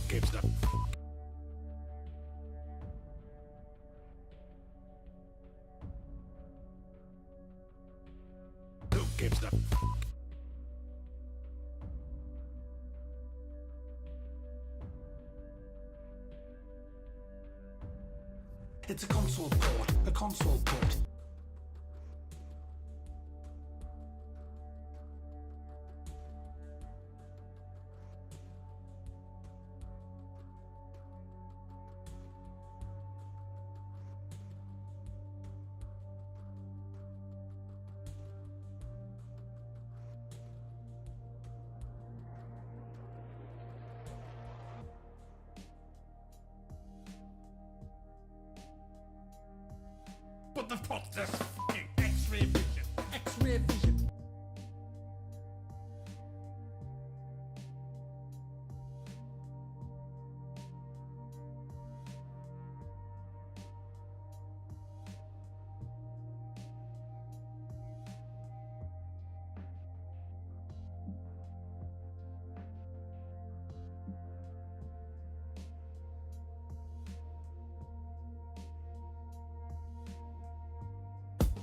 gives the Who gives the It's a console port. A console port. What the fuck's this fucking X-ray vision? X-ray vision.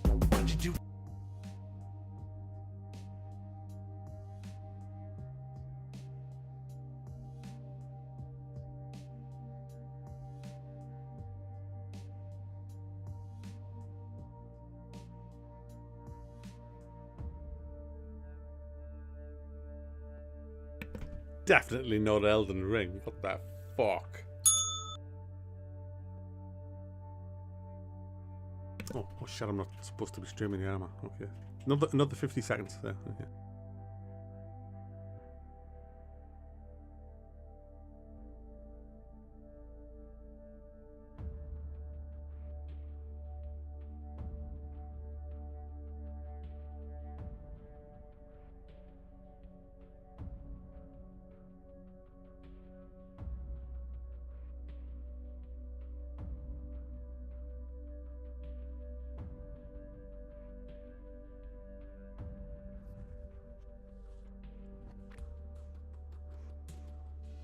What did you do? Definitely not Elden Ring. What the fuck? Oh shit, I'm not supposed to be streaming the armor. Okay. Another 50 seconds there. Okay.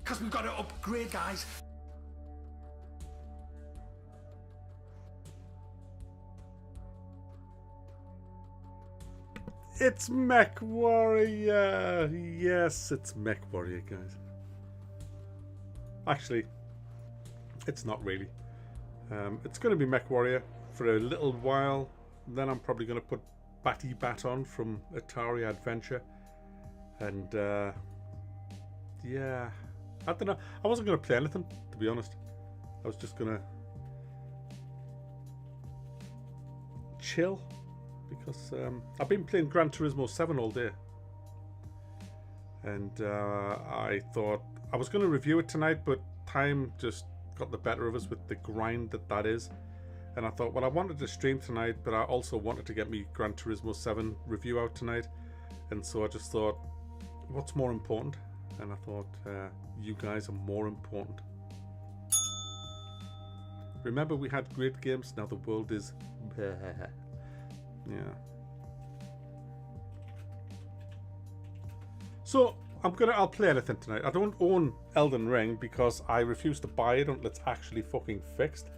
Because we've got to upgrade, guys. It's MechWarrior! Yes, it's MechWarrior, guys. Actually, it's not really. It's going to be MechWarrior for a little while. Then I'm probably going to put Batty Bat on from Atari Adventure. And, yeah. I don't know. I wasn't going to play anything, to be honest. I was just going to chill. Because I've been playing Gran Turismo 7 all day. And I thought I was going to review it tonight, but time just got the better of us with the grind that is. And I thought, well, I wanted to stream tonight, but I also wanted to get me Gran Turismo 7 review out tonight. And so I just thought, what's more important? And I thought, you guys are more important. Remember, we had great games. Now the world is... Yeah. So I'll play anything tonight. I don't own Elden Ring because I refuse to buy it until it's actually fucking fixed,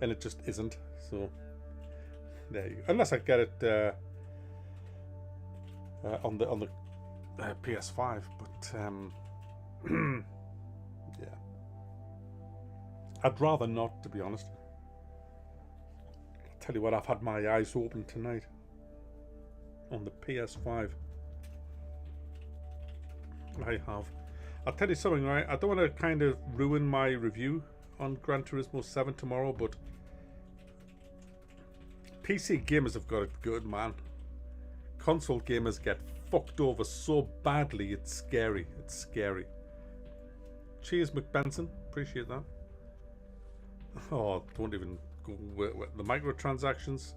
and it just isn't. So there you go. Unless I get it on the PS5, but yeah, I'd rather not, to be honest. I'll tell you what, I've had my eyes open tonight on the PS5. I have. I'll tell you something, right? I don't want to kind of ruin my review on Gran Turismo 7 tomorrow, but PC gamers have got it good, man. Console gamers get fucked over so badly, it's scary. It's scary. Cheers, McBenson. Appreciate that. Oh, don't even go with the microtransactions.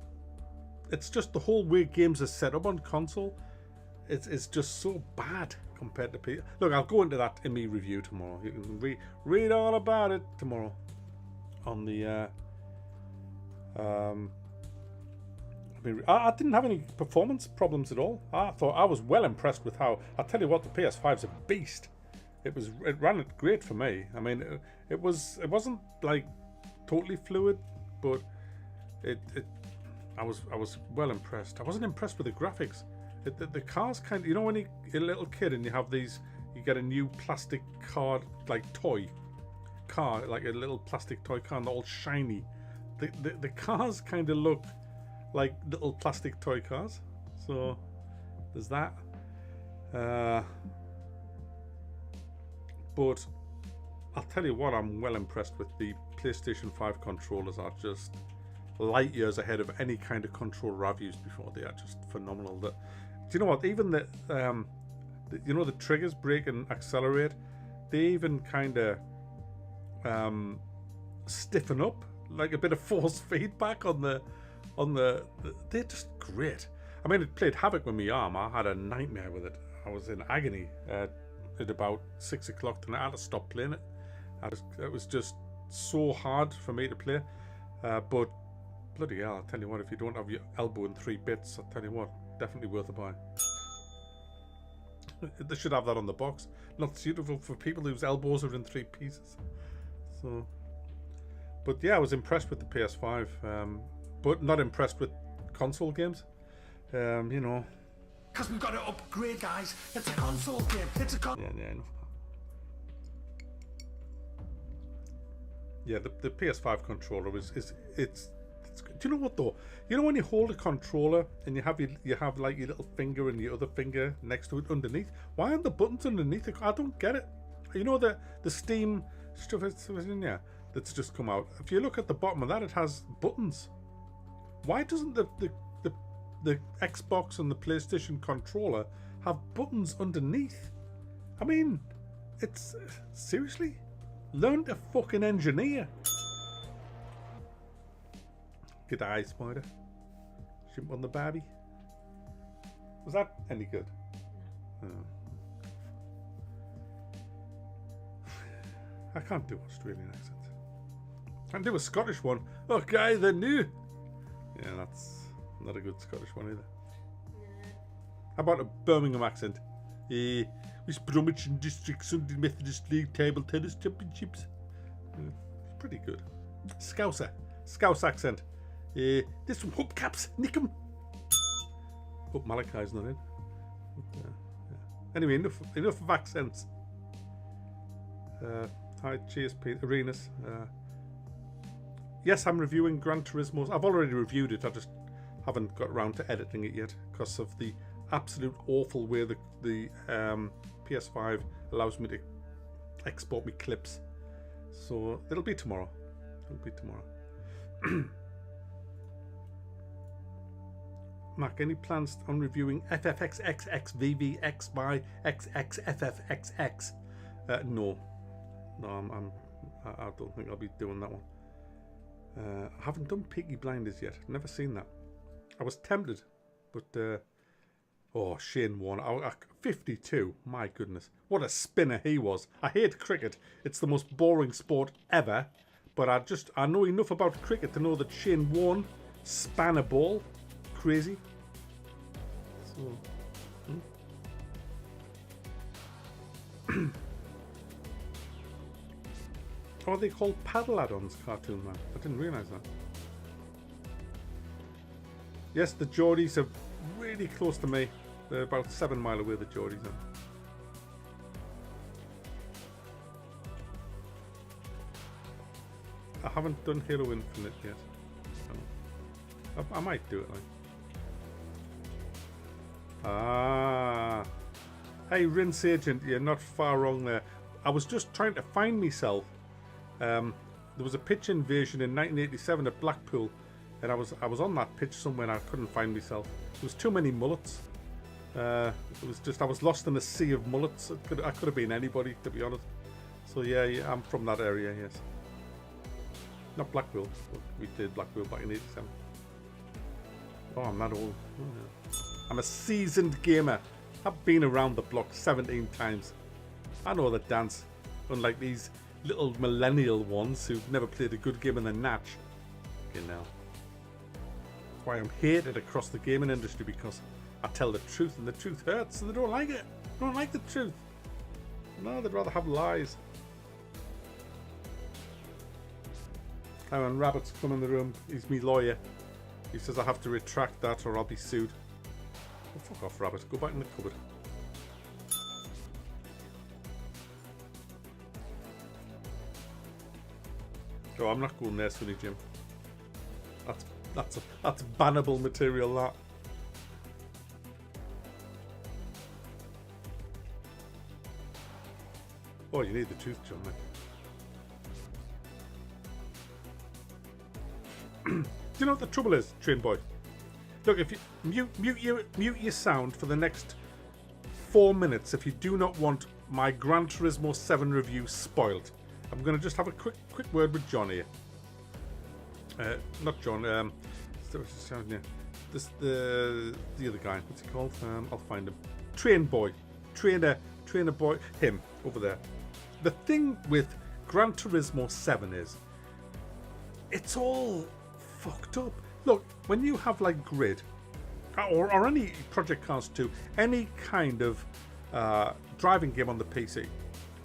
It's just the whole way games are set up on console. It's just so bad compared to PC. Look, I'll go into that in my review tomorrow. You can read all about it tomorrow on the. I didn't have any performance problems at all. I thought I was well impressed with how. I tell you what, the PS5's a beast. it ran it great for me. I mean, it wasn't like totally fluid, but I was well impressed. I wasn't impressed with the graphics. The cars kind of, you know, when you're a little kid and you have these, you get a new plastic car, like toy car, like a little plastic toy car, and they're all shiny. The cars kind of look like little plastic toy cars. So there's that. But I'll tell you what, I'm well impressed with. The PlayStation 5 controllers are just light years ahead of any kind of controller I've used before. They are just phenomenal. Do you know what? Even the you know, the triggers, brake and accelerate, they even kind of stiffen up, like a bit of force feedback on the they're just great. I mean, it played havoc with my arm. I had a nightmare with it. I was in agony at about 6 o'clock tonight. I had to stop playing it. It was just so hard for me to play. But bloody hell, I'll tell you what, if you don't have your elbow in 3 bits, I'll tell you what, definitely worth a buy. They should have that on the box. Not suitable for people whose elbows are in 3 pieces. So, but yeah, I was impressed with the PS5, but not impressed with console games. You know. Because we've got to upgrade, guys. It's a console game. It's a Yeah, enough. Yeah, the PS5 controller it's do you know what though? You know when you hold a controller and you have like your little finger and your other finger next to it underneath? Why aren't the buttons underneath it? I don't get it. You know the Steam stuff in there that's just come out. If you look at the bottom of that, it has buttons. Why doesn't the Xbox and the PlayStation controller have buttons underneath? I mean, it's seriously, learn to fucking engineer. Good eye, Spider. Shimp on the Barbie. Was that any good? No. I can't do Australian accents. I can do a Scottish one. Okay, the new. Yeah, that's not a good Scottish one either. How about a Birmingham accent? West Bromwich and District Sunday Methodist League Table Tennis Championships. Pretty good. Scouse accent. This one, hubcaps, nick 'em. Hope Malachi's not in. Yeah. Anyway, enough of accents. Hi, cheers, Pete. Arenas. Yes, I'm reviewing Gran Turismo. I've already reviewed it. I just haven't got around to editing it yet because of the absolute awful way the PS5 allows me to export me clips. So it'll be tomorrow. Mac, any plans on reviewing FFXXXVVX by XXFFXX? No, I don't think I'll be doing that one. I haven't done Peaky Blinders yet. Never seen that. I was tempted, but Shane Warne, 52. My goodness, what a spinner he was. I hate cricket. It's the most boring sport ever. But I know enough about cricket to know that Shane Warne span a ball. Crazy. So, are they called paddle add-ons, Cartoon Man? I didn't realise that. Yes, the Geordies are really close to me. They're about 7 miles away, the Geordies are. I haven't done Halo Infinite yet. So I might do it like. Hey, Rinse Agent, you're not far wrong there. I was just trying to find myself. There was a pitch invasion in 1987 at Blackpool, and I was on that pitch somewhere and I couldn't find myself. There was too many mullets. It was just, I was lost in a sea of mullets. I could have been anybody, to be honest. So yeah, I'm from that area, yes. Not Blackpool, but we did Blackpool back in 87. Oh, I'm that old. Oh, yeah. I'm a seasoned gamer. I've been around the block 17 times. I know the dance, unlike these little millennial ones who've never played a good game in the natch. You know. That's why I'm hated across the gaming industry, because I tell the truth and the truth hurts and they don't like it. They don't like the truth. No, they'd rather have lies. Now when Rabbit's come in the room, he's me lawyer. He says I have to retract that or I'll be sued. Oh, fuck off, Rabbit. Go back in the cupboard. Oh, I'm not going there, Sonny Jim. That's bannable material, that. Oh, you need the tooth, John, mate. Do you know what the trouble is, Train Boy? Look, if you mute your sound for the next 4 minutes if you do not want my Gran Turismo 7 review spoiled. I'm going to just have a quick word with John here. Not John. This the other guy. What's he called? I'll find him. Train Boy, trainer boy. Him over there. The thing with Gran Turismo 7 is it's all fucked up. Look, when you have like Grid or any Project Cars 2, any kind of driving game on the PC,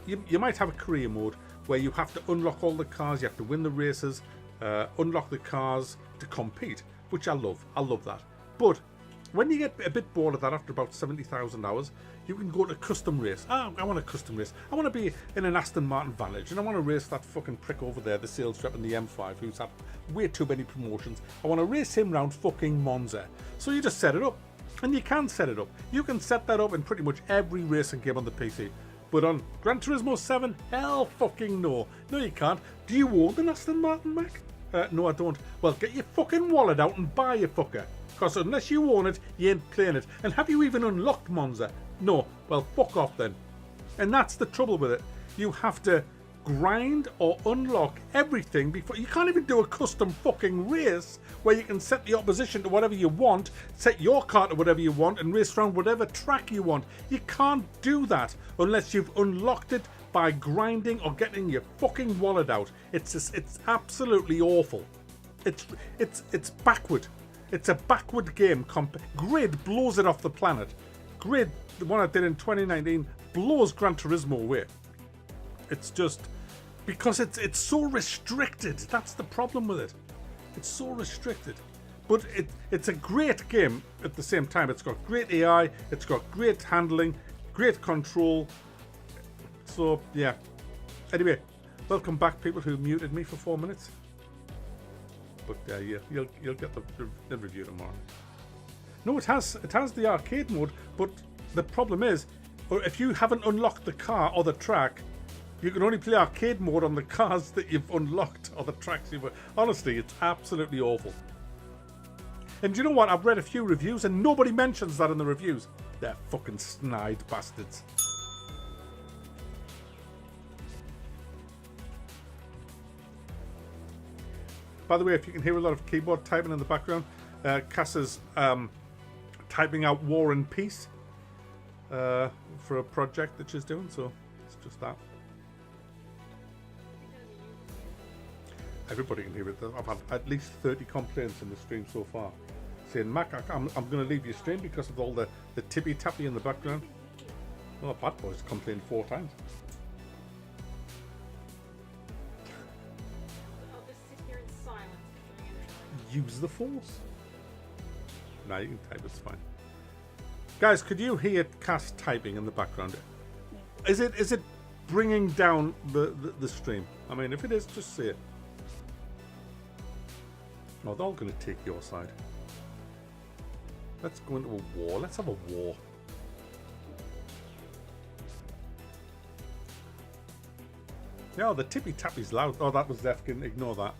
you might have a career mode where you have to unlock all the cars, you have to win the races, unlock the cars to compete, which I love. I love that. But when you get a bit bored of that after about 70,000 hours, you can go to custom race. I want a custom race. I want to be in an Aston Martin Vantage, and I want to race that fucking prick over there, the sales rep in the M5, who's had way too many promotions. I want to race him round fucking Monza. So you just set it up, and you can set it up. You can set that up in pretty much every racing game on the PC. But on Gran Turismo 7, hell fucking no. No, you can't. Do you own an Aston Martin, Mac? No, I don't. Well, get your fucking wallet out and buy a fucker. Because unless you own it, you ain't playing it. And have you even unlocked Monza? No. Well, fuck off then. And that's the trouble with it. You have to grind or unlock everything before. You can't even do a custom fucking race where you can set the opposition to whatever you want, set your car to whatever you want, and race around whatever track you want. You can't do that unless you've unlocked it by grinding or getting your fucking wallet out. It's absolutely awful. It's backward. It's a backward game. Grid blows it off the planet. Grid, the one I did in 2019, blows Gran Turismo away. It's just because it's so restricted. That's the problem with it. It's so restricted. But it's a great game at the same time. It's got great AI. It's got great handling, great control. So, yeah. Anyway, welcome back, people who muted me for 4 minutes. But yeah, you'll get the review tomorrow. No, it has the arcade mode, but the problem is, if you haven't unlocked the car or the track, you can only play arcade mode on the cars that you've unlocked or the tracks you've. Honestly, it's absolutely awful. And do you know what? I've read a few reviews and nobody mentions that in the reviews. They're fucking snide bastards. By the way, if you can hear a lot of keyboard typing in the background, Cass is typing out War and Peace for a project that she's doing, so it's just that. Everybody can hear it. I've had at least 30 complaints in the stream so far, saying, Mac, I'm going to leave your stream because of all the tippy-tappy in the background. Well, Bad Boys complained 4 times. Use the force. No, you can type, it's fine. Guys, could you hear Cass typing in the background? Is it bringing down the stream? I mean, if it is, just say it. No, they're all going to take your side. Let's go into a war. Let's have a war. Yeah, the tippy tappy's loud. Oh, that was Zefkin. Ignore that.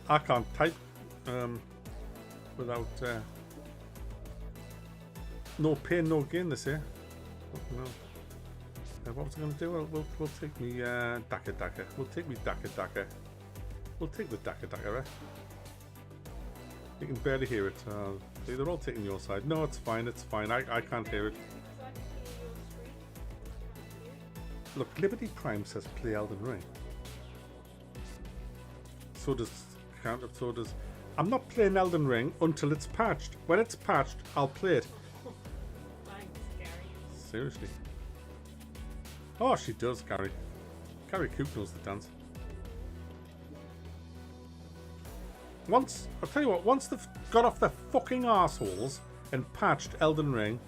I can't type without no pain, no gain this year. No. What was I going to do? We'll take me Daka. We'll take me Daka. We'll take the Daka, right? You can barely hear it. See, they're all taking your side. No, it's fine. It's fine. I can't hear it. Look, Liberty Prime says play Elden Ring. So does. So does. I'm not playing Elden Ring until it's patched. When it's patched, I'll play it. Seriously. Oh, she does, Gary. Gary Coop knows the dance. I'll tell you what, once they've got off their fucking arseholes and patched Elden Ring,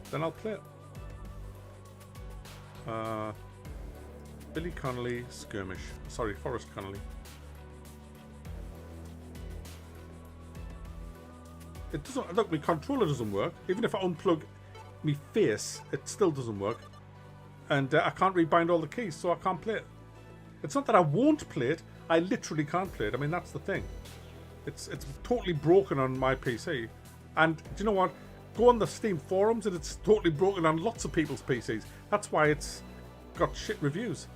then I'll play it. Billy Connolly, Skirmish. Sorry, Forrest Connolly. It doesn't, look, my controller doesn't work. Even if I unplug my face, it still doesn't work. And I can't rebind all the keys, so I can't play it. It's not that I won't play it, I literally can't play it. I mean, that's the thing. It's totally broken on my PC. And do you know what? Go on the Steam forums and it's totally broken on lots of people's PCs. That's why it's got shit reviews.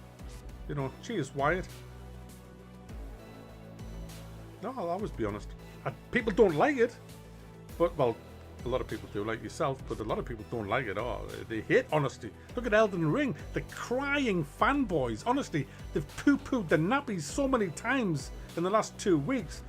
You know, cheers, Wyatt. No, I'll always be honest. People don't like it. But, well, a lot of people do, like yourself, but a lot of people don't like it. Oh, they hate honesty. Look at Elden Ring. The crying fanboys. Honestly, they've poo-pooed the nappies so many times in the last 2 weeks.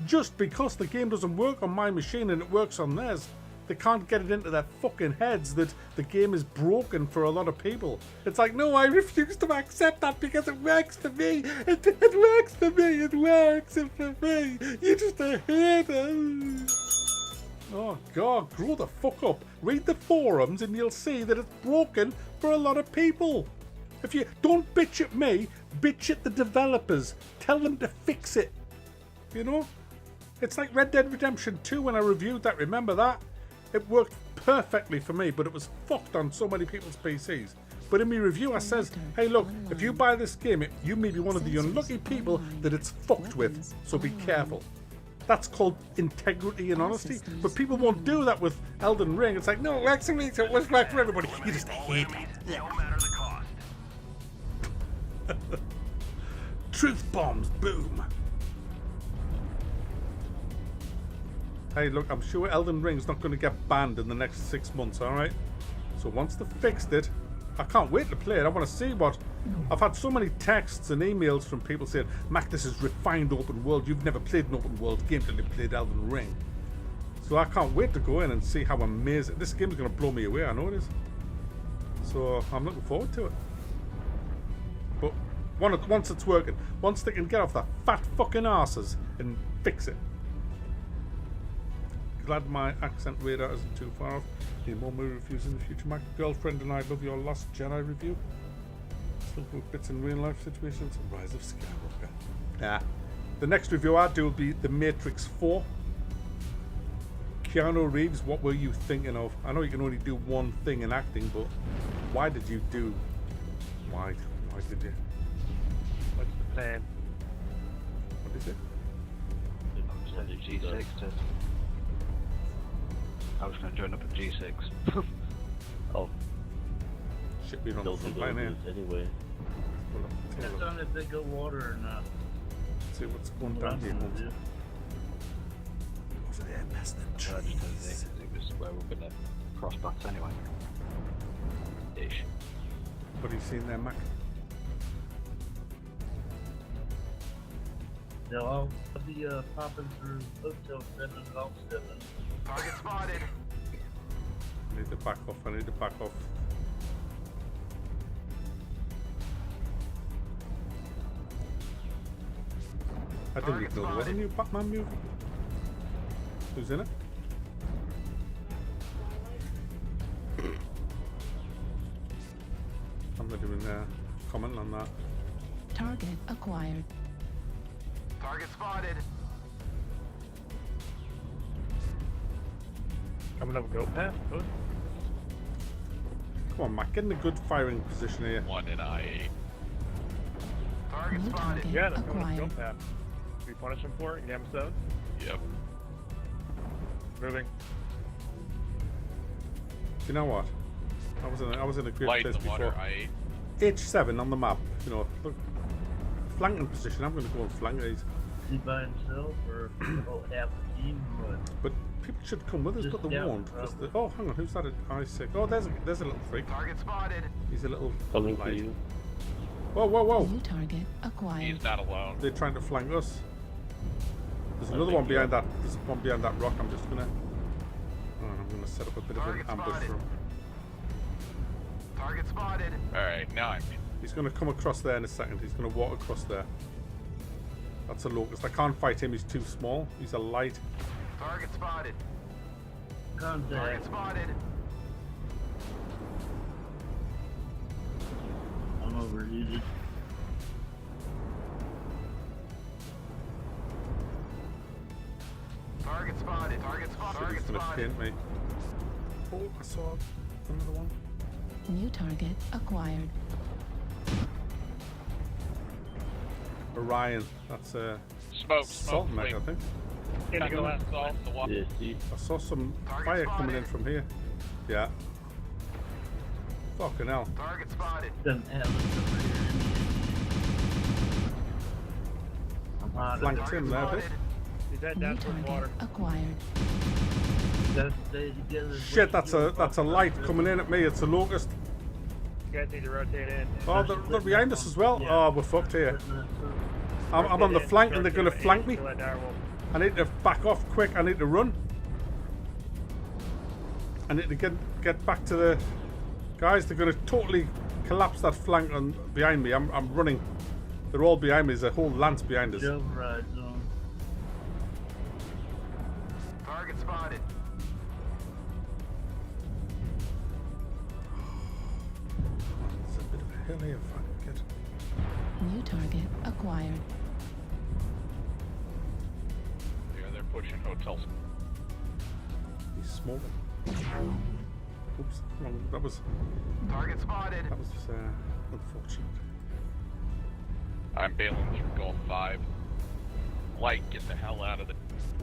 Just because the game doesn't work on my machine and it works on theirs. They can't get it into their fucking heads that the game is broken for a lot of people. It's like, no, I refuse to accept that because it works for me. It works for me. It works for me. You're just a hater. Oh, God, grow the fuck up. Read the forums and you'll see that it's broken for a lot of people. If you don't bitch at me, bitch at the developers. Tell them to fix it. You know? It's like Red Dead Redemption 2 when I reviewed that. Remember that? It worked perfectly for me, but it was fucked on so many people's PCs. But in my review, I says, hey, look, if you buy this game, you may be one of the unlucky people that it's fucked with, so be careful. That's called integrity and honesty. But people won't do that with Elden Ring. It's like, no, it works for me, so it works right for everybody. You just hate it. No matter the cost. Truth bombs, boom. Hey, look, I'm sure Elden Ring's not going to get banned in the next 6 months, alright? So once they've fixed it, I can't wait to play it. I want to see what... I've had so many texts and emails from people saying, Mac, this is refined open world. You've never played an open world game till you played Elden Ring. So I can't wait to go in and see how amazing... This game is going to blow me away, I know it is. So I'm looking forward to it. But once it's working, once they can get off their fat fucking arses and fix it. Glad my accent radar isn't too far off. Need more movie reviews in the future. My girlfriend and I love your Last Jedi review. Still with bits in real life situations. Rise of Skywalker. Yeah. The next review I do will be The Matrix 4. Keanu Reeves, what were you thinking of? I know you can only do one thing in acting, but why did you do? Why did you? What's the plan? What is it? Send a G6 to... I was going to join up at G6. Oh, Shit, we don't those are complain here. anyway. Depends on if they go water or not. See what's going down here. Over there, past the I just didn't trees. think it was where we're going to cross paths anyway. Ish. What are you seeing there, Mac? They'll all be popping through Hotel 7 and Golf 7. Target spotted. I need to back off. I need to back off. I didn't even know there was a new Batman movie. Who's in it? I'm not even comment on that. Target acquired. Target spotted. Coming up a goat path, good. Come on, Mac, get in a good firing position here. One in I8. Target New spotted. target Yeah, that's coming up a acquired. goat path. We punish him for it, Gamma Stone. Yep. Moving. You know what? I was in a great Light place in the water, before. I8. H7 on the map. You know, look, flanking position. I'm going to go and flank these. Is he by himself or about half the team? But people should come with us, Just but they down, won't. probably. Oh, hang on, who's that? I6. Oh, there's a little freak. Target spotted. He's a little Coming for light. you. Whoa, whoa, whoa! New target acquired. He's not alone. They're trying to flank us. There's I another think one behind you that. There's one behind that rock. I'm just gonna. Oh, I'm gonna set up a bit of an Target ambush spotted. for him. Alright, now I'm in. He's going to come across there in a second. He's going to walk across there. That's a locust. I can't fight him. He's too small. He's a light. Target spotted. Target Contact. spotted. I'm overheated. Target spotted. Target spotted. Shit, he's Target going to spotted. paint me. Oh, I saw another one. New target acquired. Orion. That's a Smoke, salt smoke, mech, I think. Indigo last salt, the water. Yeah, see. I saw some Target fire spotted. coming in from here. Yeah. Fucking hell. Target spotted. Them Atlas over here. I'm hot. Flanked him there a bit. Spotted. He's heading New down towards target water. acquired. Gotta stay together. Shit, that's a light coming in at me. It's a locust. You guys need to rotate in. Oh, they're behind us as well. Yeah. Oh, we're fucked here. I'm on the flank and they're going to flank me. I need to back off quick. I need to run. I need to get back to the guys. They're going to totally collapse that flank on behind me. I'm running. They're all behind me. There's a whole lance behind us. Override zone. Target spotted. There's a bit of a hill here if I can get. New target acquired. Yeah, they're pushing hotels. He's smoking. Oops, wrong. That was Target spotted. unfortunate. I'm bailing through Gulf 5. Light, get the hell out of the...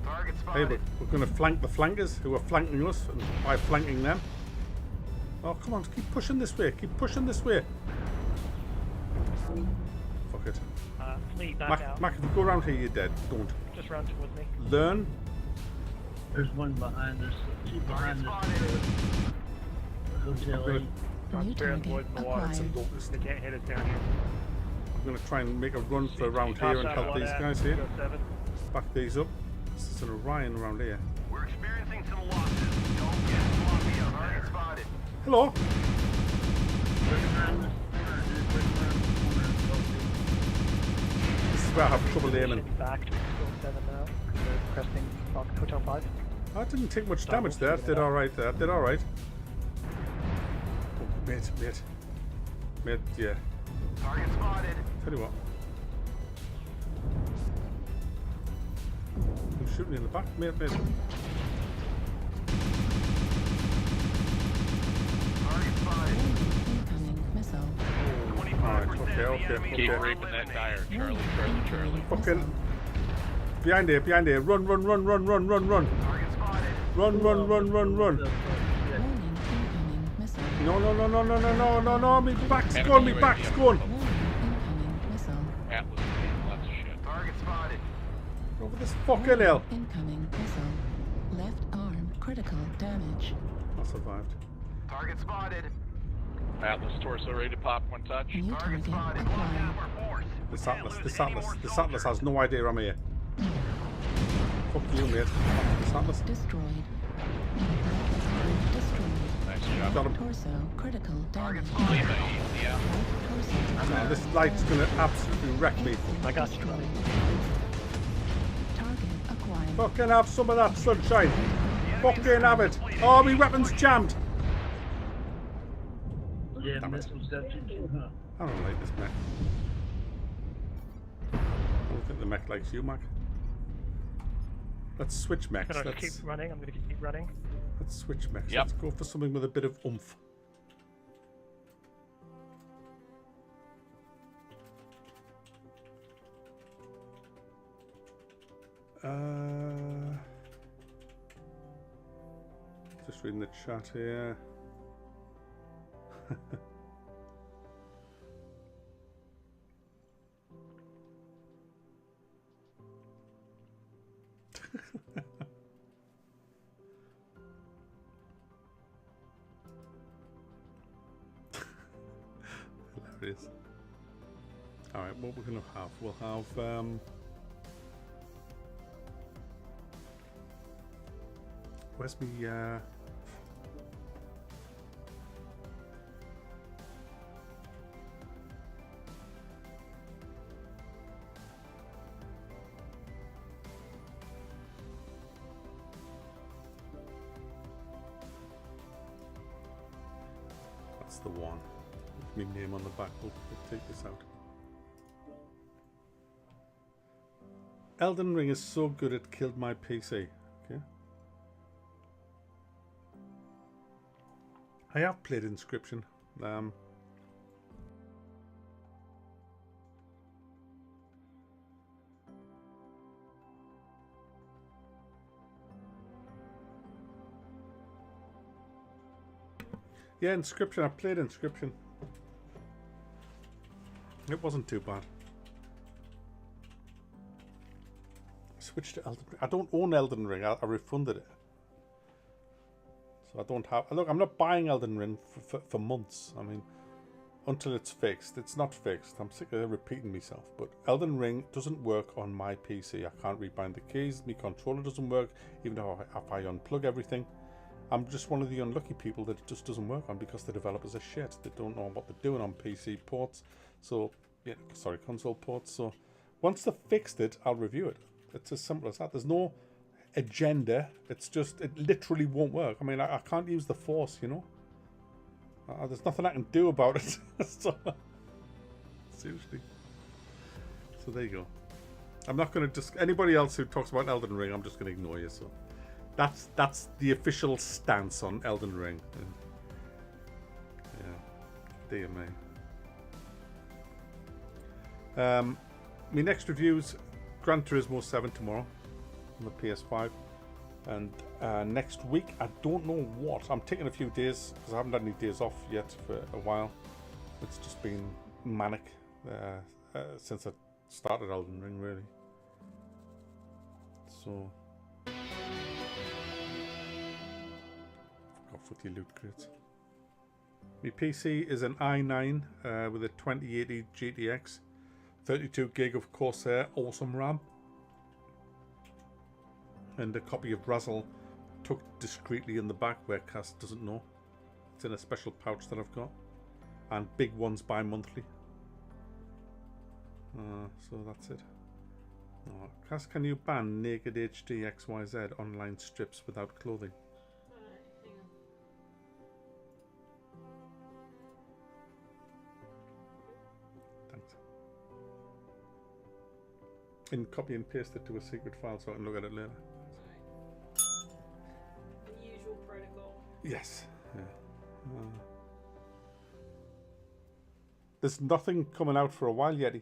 Target Hey, spotted. we're going to flank the flankers who are flanking us, and by flanking them. Oh, come on, keep pushing this way. Keep pushing this way. Fuck it. Fleet, back out. Mac, if you go around here, you're dead. Don't. Just run towards me. Learn. There's one behind us. Two behind us. Hotel gonna- 8. New Spirit target void in the water. acquired. Locust. They can't hit us down here. I'm going to try and make a run for around here and Top shot, help one these at, guys here. go 7. Back these up. There's an Orion around here. We're experiencing some losses. Don't get sloppy out there. Target spotted. Hello. Bring around this corner, dude. Bring around this corner. This is where I have trouble aiming. Should be back to go 7 now. They're cresting Hotel 5. I didn't take much damage there. Did alright there. Did alright. Oh, mate. Mate, yeah. Target spotted. Tell you what. Who's shooting in the back? Mate. Target spotted. Incoming missile. Alright, 25% okay. Keep raping that tire, Charlie. Charlie. Fucking. Behind here. Run. Target spotted. Run. Warning, incoming missile. No. Me back's gone. Warning, incoming missile. Atlas, lots of shit. Target spotted. Over this fucking hill. Incoming missile. Left arm critical damage. I survived. Target spotted. Atlas torso ready to pop one touch. New Target target spotted. acquired. This Atlas has no idea I'm here. Fuck you, mate. This Atlas. Destroyed. Left arm destroyed. Nice job. Got him. Torso critical damage. Leave it easy out. Torso Nah, this light's gonna absolutely wreck me. I got you. destroyed. Target acquired. Fucking have some of that sunshine. Fucking have it. Oh, my weapon's jammed. Yeah, Damn it. missiles got you too, huh? I don't like this mech. I don't think the mech likes you, Mac. Let's switch mechs. I'm gonna keep running. I'm gonna keep running. Let's switch mechs. Yep. Let's go for something with a bit of oomph. Just reading the chat here. Hilarious. Alright, what we're gonna have? We'll have where's me the one. With my name on the back. We'll take this out. Elden Ring is so good it killed my PC. Okay. I have played Inscription. Yeah, Inscription. I played Inscription. It wasn't too bad. Switch to Elden Ring. I don't own Elden Ring. I refunded it. So I don't have... Look, I'm not buying Elden Ring for months. I mean, until it's fixed. It's not fixed. I'm sick of repeating myself. But Elden Ring doesn't work on my PC. I can't rebind the keys. My controller doesn't work. Even though if I unplug everything. I'm just one of the unlucky people that it just doesn't work on because the developers are shit. They don't know what they're doing on PC ports. So, yeah, sorry, console ports. So, once they've fixed it, I'll review it. It's as simple as that. There's no agenda. It's just, it literally won't work. I mean, I can't use the Force, you know? There's nothing I can do about it. So, seriously. So, there you go. I'm not going to just... Anybody else who talks about Elden Ring, I'm just going to ignore you, so... That's the official stance on Elden Ring. Yeah, dear me. My next review's Gran Turismo 7 tomorrow on the PS5, and next week I don't know what. I'm taking a few days because I haven't had any days off yet for a while. It's just been manic since I started Elden Ring, really. So. Footy loot crates. My PC is an i9 with a 2080 GTX, 32 gig of Corsair awesome RAM, and a copy of Razzle tucked discreetly in the back where Cass doesn't know. It's in a special pouch that I've got, and big ones bi-monthly. So that's it. Oh, Cass, can you ban naked HD XYZ online strips without clothing? And copy and paste it to a secret file so I can look at it later. The usual protocol. Yes. Yeah. There's nothing coming out for a while yet.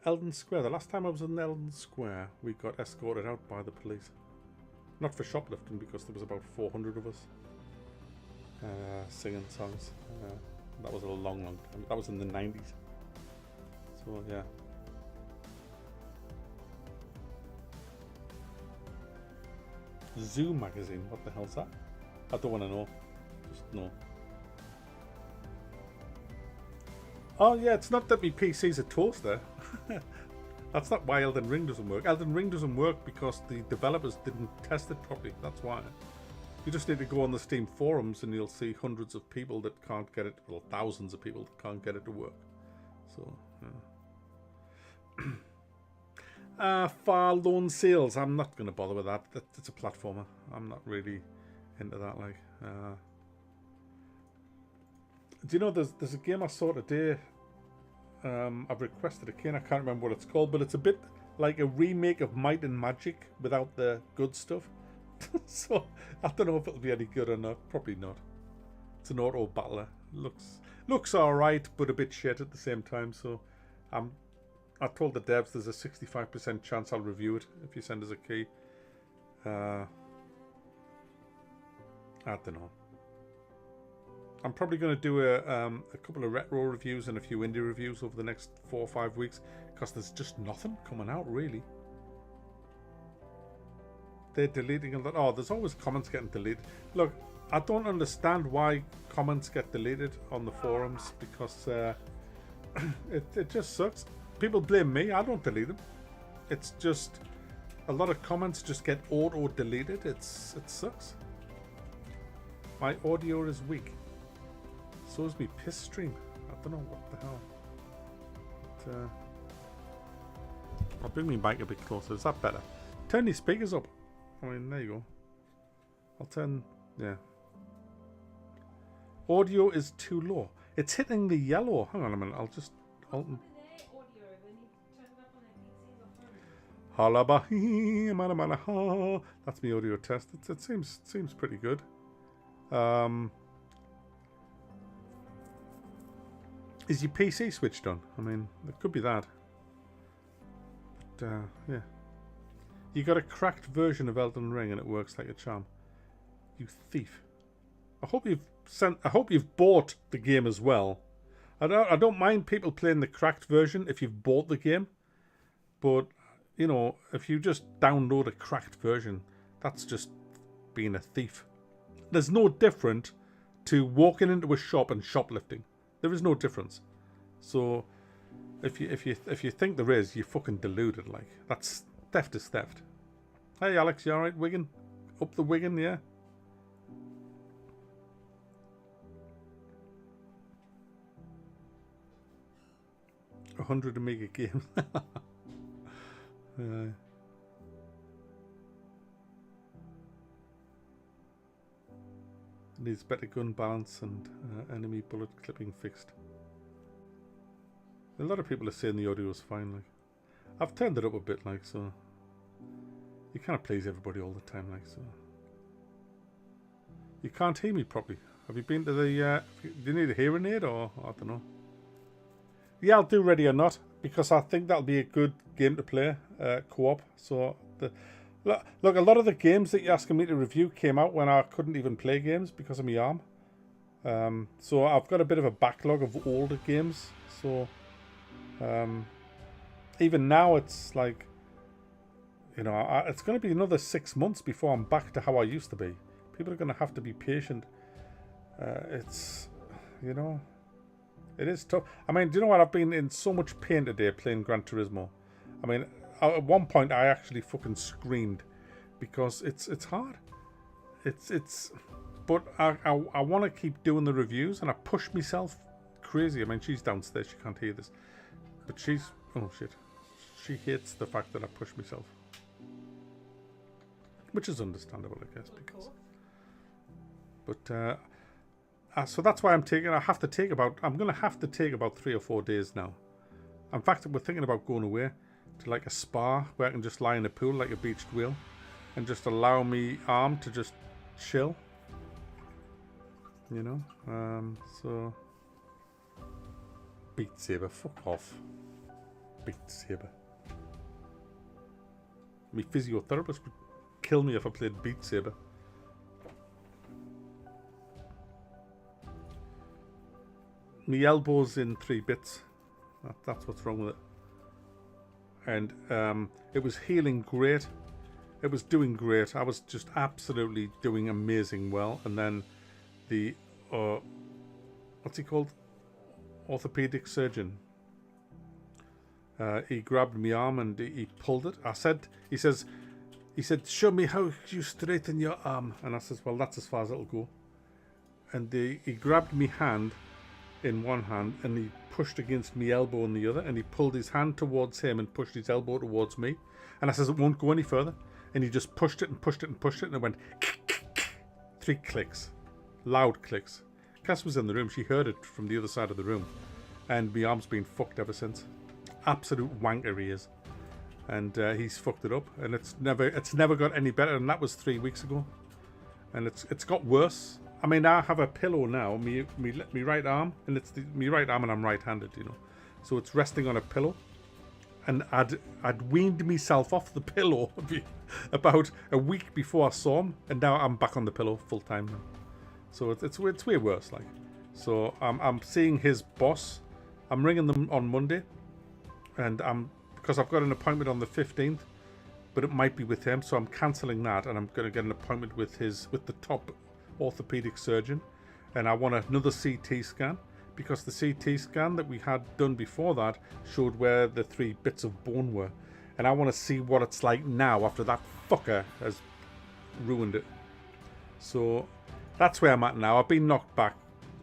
Eldon Square. The last time I was in Eldon Square, we got escorted out by the police. Not for shoplifting, because there was about 400 of us singing songs. That was a long time. That was in the 90s. So, yeah. Zoo magazine. What the hell's that? I don't want to know. Just no. Oh, yeah. It's not that my PC's a toaster. That's not why Elden Ring doesn't work. Elden Ring doesn't work because the developers didn't test it properly. That's why. You just need to go on the Steam forums and you'll see hundreds of people that can't get it, well, thousands of people that can't get it to work. So, Far Lone Sales. I'm not going to bother with that. It's a platformer. I'm not really into that. Like, do you know there's a game I saw today? I've requested a key and I can't remember what it's called, but it's a bit like a remake of Might and Magic without the good stuff. So I don't know if it'll be any good or not. Probably not. It's an auto battler. Looks alright, but a bit shit at the same time. So I told the devs there's a 65% chance I'll review it if you send us a key. I don't know. I'm probably going to do a couple of retro reviews and a few indie reviews over the next 4 or 5 weeks because there's just nothing coming out really. They're deleting a lot. Oh, there's always comments getting deleted. Look, I don't understand why comments get deleted on the forums because it just sucks. People blame me. I don't delete them. It's just a lot of comments just get auto deleted. It sucks. My audio is weak. So is my piss stream. I don't know what the hell. But, I'll bring my mic a bit closer. Is that better? Turn these speakers up. I mean, there you go. I'll turn, yeah. Audio is too low. It's hitting the yellow. Hang on a minute. I'll just alter. Halabahi, mana mana ha. That's my audio test. It seems pretty good. Is your PC switched on? I mean, it could be that. But, yeah. You got a cracked version of Elden Ring and it works like a charm. You thief. I hope you've bought the game as well. I don't mind people playing the cracked version if you've bought the game, but you know, if you just download a cracked version, that's just being a thief. There's no different to walking into a shop and shoplifting. There is no difference. So if you think there is, you're fucking deluded. Like, that's theft is theft. Hey Alex, you alright, Wigan? Up the Wigan, yeah? A 100 Amiga games. Needs better gun balance and enemy bullet clipping fixed. A lot of people are saying the audio is fine. Like, I've turned it up a bit, like, so you can't please everybody all the time, like, so. You can't hear me properly. Have you been to the? Do you need a hearing aid or I don't know? Yeah, I'll do Ready or Not because I think that'll be a good game to play co-op. So look, a lot of the games that you're asking me to review came out when I couldn't even play games because of my arm. So I've got a bit of a backlog of older games. So even now it's like, you know, it's going to be another 6 months before I'm back to how I used to be. People are going to have to be patient. It's, you know, it is tough. I mean, do you know what? I've been in so much pain today playing Gran Turismo. I mean, at one point I actually fucking screamed because it's hard. But I want to keep doing the reviews and I push myself crazy. I mean, she's downstairs. She can't hear this. But she's, oh shit. She hates the fact that I push myself. Which is understandable, I guess. Because, but, so that's why I'm going to have to take about 3 or 4 days now. In fact, we're thinking about going away to like a spa where I can just lie in a pool like a beached whale and just allow me arm to just chill. You know? So Beat Saber, fuck off. Beat Saber. My physiotherapist would kill me if I played Beat Saber. My elbow's in 3 bits. That's what's wrong with it. And it was healing great. It was doing great. I was just absolutely doing amazing well. And then the what's he called? Orthopedic surgeon. He grabbed my arm and he pulled it. He said, show me how you straighten your arm. And I says, well, that's as far as it'll go. And he grabbed me hand in one hand and he pushed against me elbow in the other, and he pulled his hand towards him and pushed his elbow towards me, and I says it won't go any further, and he just pushed it and pushed it and pushed it, and it went 3 clicks, loud clicks. Cass was in the room, she heard it from the other side of the room, and my arm's been fucked ever since. Absolute wanker he is, and he's fucked it up, and it's never got any better, and that was 3 weeks ago, and it's got worse. I mean, I have a pillow now, me right arm, and it's me right arm, and I'm right-handed, you know. So it's resting on a pillow, and I'd weaned myself off the pillow about a week before I saw him, and now I'm back on the pillow full time now. So it's way worse, like. So I'm seeing his boss. I'm ringing them on Monday, and because I've got an appointment on the 15th, but it might be with him, so I'm cancelling that, and I'm going to get an appointment with the top orthopedic surgeon, and I want another CT scan because the CT scan that we had done before that showed where the 3 bits of bone were, and I want to see what it's like now after that fucker has ruined it. So that's where I'm at now. I've been knocked back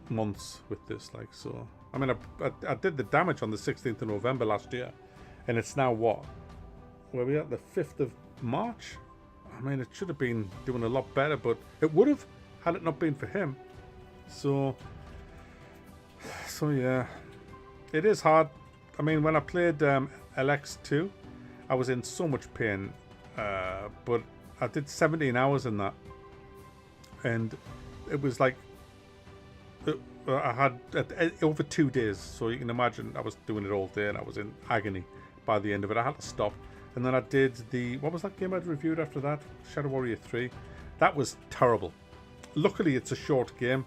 months with this, like, so I mean I did the damage on the 16th of November last year, and it's now what, where are we at, the 5th of March? I mean, it should have been doing a lot better, but it would have had it not been for him. So yeah, it is hard. I mean, when I played LX2, I was in so much pain, but I did 17 hours in that, and it was like I had over 2 days, so you can imagine I was doing it all day, and I was in agony by the end of it. I had to stop, and then I did what was that game I'd reviewed after that? Shadow Warrior 3. That was terrible. Luckily, it's a short game.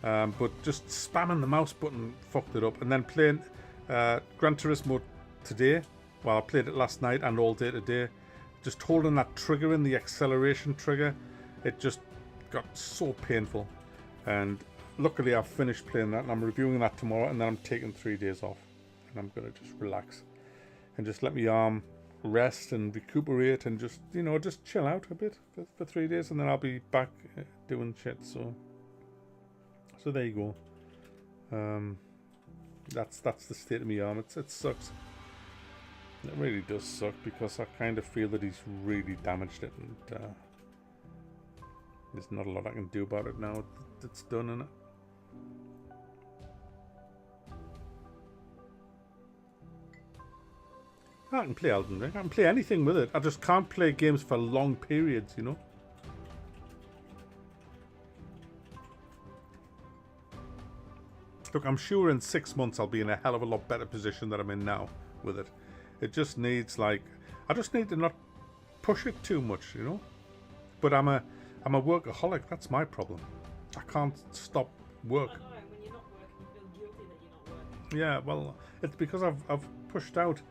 But just spamming the mouse button fucked it up. And then playing Gran Turismo today, well, I played it last night and all day today, just holding that trigger in, the acceleration trigger, it just got so painful. And luckily I've finished playing that, and I'm reviewing that tomorrow, and then I'm taking 3 days off, and I'm going to just relax and just let my arm rest and recuperate, and just, you know, just chill out a bit for 3 days, and then I'll be back doing shit. So there you go. That's the state of my arm. It sucks. It really does suck, because I kind of feel that he's really damaged it, and there's not a lot I can do about it now. It's done, innit? I can play Elden Ring. I can play anything with it. I just can't play games for long periods, you know? Look, I'm sure in 6 months I'll be in a hell of a lot better position than I'm in now with it. It just needs, like, I just need to not push it too much, you know? But I'm a workaholic. That's my problem. I can't stop work. I know, when you're not working, you feel guilty that you're not working. Yeah, well, it's because I've pushed out.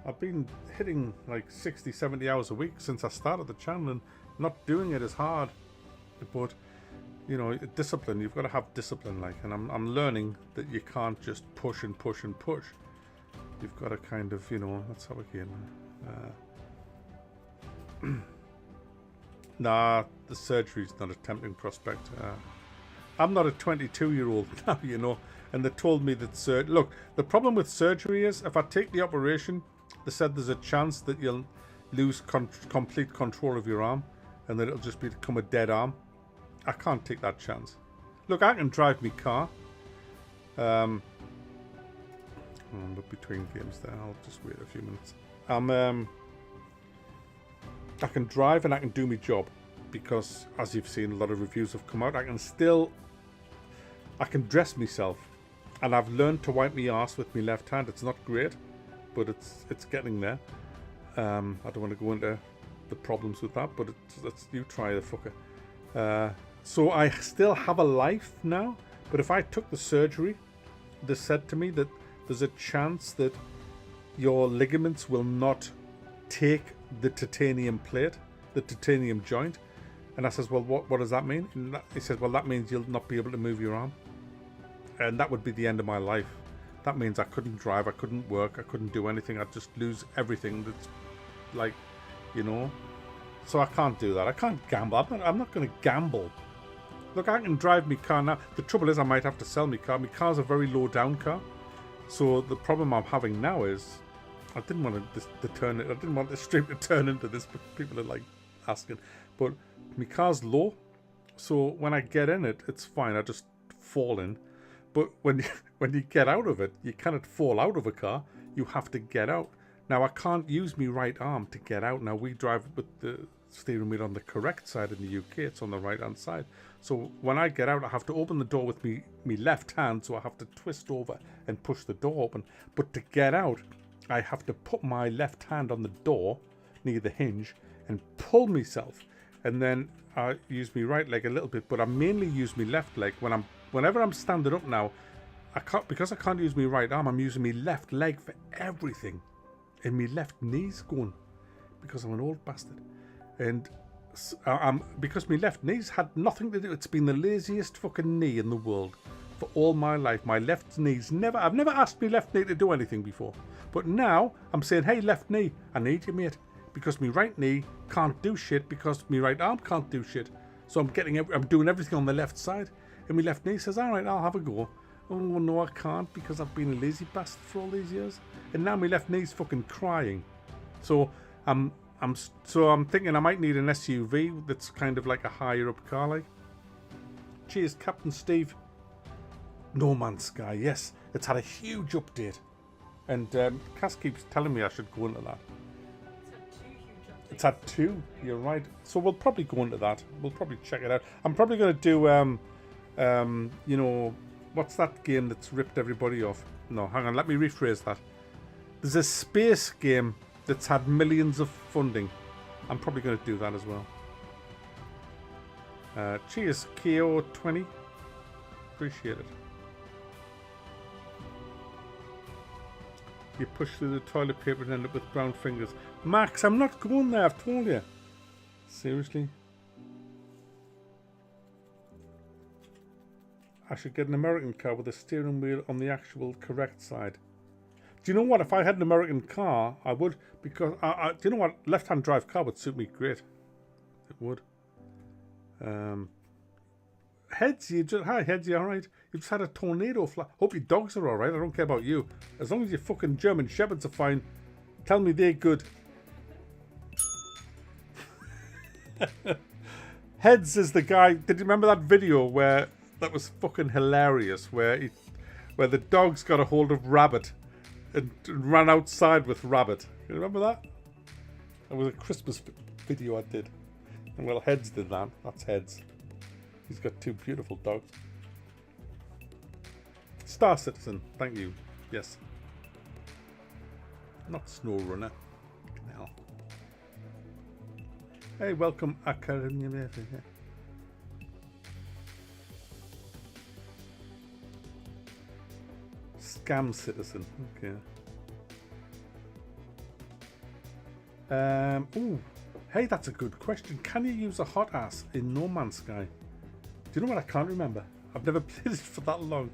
I've been hitting like 60, 70 hours a week since I started the channel, and not doing it is hard. But, you know, discipline, you've got to have discipline, like, and I'm learning that you can't just push and push and push. You've got to kind of, you know, let's have a game. Nah, the surgery's not a tempting prospect. I'm not a 22-year-old now, you know, and they told me that look, the problem with surgery is, if I take the operation, they said there's a chance that you'll lose complete control of your arm, and that it'll just become a dead arm. I can't take that chance. Look, I can drive my car. I'm between games there. I'll just wait a few minutes. I can drive and I can do my job, because, as you've seen, a lot of reviews have come out. I can dress myself, and I've learned to wipe my arse with my left hand. It's not great, but it's getting there. I don't want to go into the problems with that, but you try the fucker. So I still have a life now, but if I took the surgery, they said to me that there's a chance that your ligaments will not take the titanium plate, the titanium joint. And I says, well, what does that mean? And he says, well, that means you'll not be able to move your arm, and that would be the end of my life. That means I couldn't drive, I couldn't work, I couldn't do anything. I'd just lose everything. That's, like, you know. So I can't do that. I can't gamble. I'm not going to gamble. Look, I can drive my car now. The trouble is, I might have to sell my car. My car's a very low down car. So the problem I'm having now is, I didn't want to turn it. I didn't want this stream to turn into this, but people are like asking. But my car's low, so when I get in it, it's fine. I just fall in. But when you get out of it, you cannot fall out of a car. You have to get out. Now I can't use my right arm to get out. Now we drive with the steering wheel on the correct side in the UK. It's on the right hand side. So when I get out, I have to open the door with me left hand. So I have to twist over and push the door open. But to get out, I have to put my left hand on the door near the hinge and pull myself, and then I use my right leg a little bit, but I mainly use my left leg whenever I'm standing up now. Because I can't use my right arm, I'm using my left leg for everything, and my left knee's going, because I'm an old bastard, and because my left knee's had nothing to do. It's been the laziest fucking knee in the world for all my life. My left knee's I've never asked my left knee to do anything before, but now I'm saying, hey, left knee, I need you, mate, because my right knee can't do shit, because my right arm can't do shit. So I'm doing everything on the left side, and my left knee says, all right, I'll have a go. Oh no, I can't, because I've been a lazy bastard for all these years, and now my left knee's fucking crying. So I'm So I'm thinking I might need an SUV that's kind of like a higher up car, like. Cheers, Captain Steve. No Man's Sky, yes, it's had a huge update, and Cass keeps telling me I should go into that. It's had two. You're right. So we'll probably go into that. We'll probably check it out. I'm probably going to do you know, what's that game that's ripped everybody off? No, hang on. Let me rephrase that. There's a space game that's had millions of funding. I'm probably going to do that as well. Cheers, KO20. Appreciate it. You push through the toilet paper and end up with brown fingers. Max, I'm not going there, I've told you. Seriously? I should get an American car with a steering wheel on the actual correct side. Do you know what? If I had an American car, I would, because do you know what? Left-hand drive car would suit me great. It would. Heads, hi Heads, you alright? You just had a tornado fly. Hope your dogs are alright. I don't care about you. As long as your fucking German Shepherds are fine, tell me they're good. Heads is the guy. Did you remember that video where that was fucking hilarious? Where the dogs got a hold of Rabbit and ran outside with Rabbit. You remember that? It was a Christmas video I did. And well, Heads did that. That's Heads. He's got two beautiful dogs. Star Citizen, thank you. Yes. Not Snow Runner. No. Hey, welcome, Academia. Scam Citizen. Okay. Ooh. Hey, that's a good question. Can you use a hot ass in No Man's Sky? Do you know what? I can't remember. I've never played it for that long.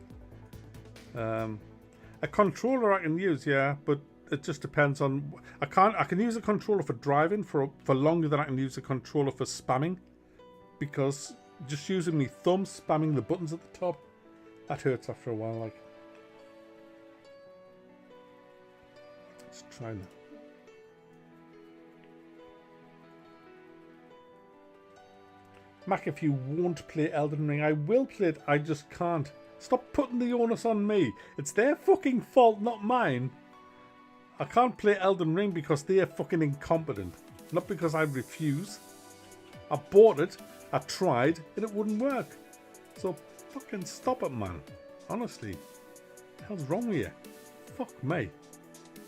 A controller I can use, yeah, but it just depends on. I can use a controller for driving for longer than I can use a controller for spamming, because just using my thumb spamming the buttons at the top, that hurts after a while. Like, let's try that. Mac, if you won't play Elden Ring, I will play it. I just can't. Stop putting the onus on me. It's their fucking fault, not mine. I can't play Elden Ring because they're fucking incompetent. Not because I refuse. I bought it, I tried, and it wouldn't work. So fucking stop it, man. Honestly. What the hell's wrong with you? Fuck me.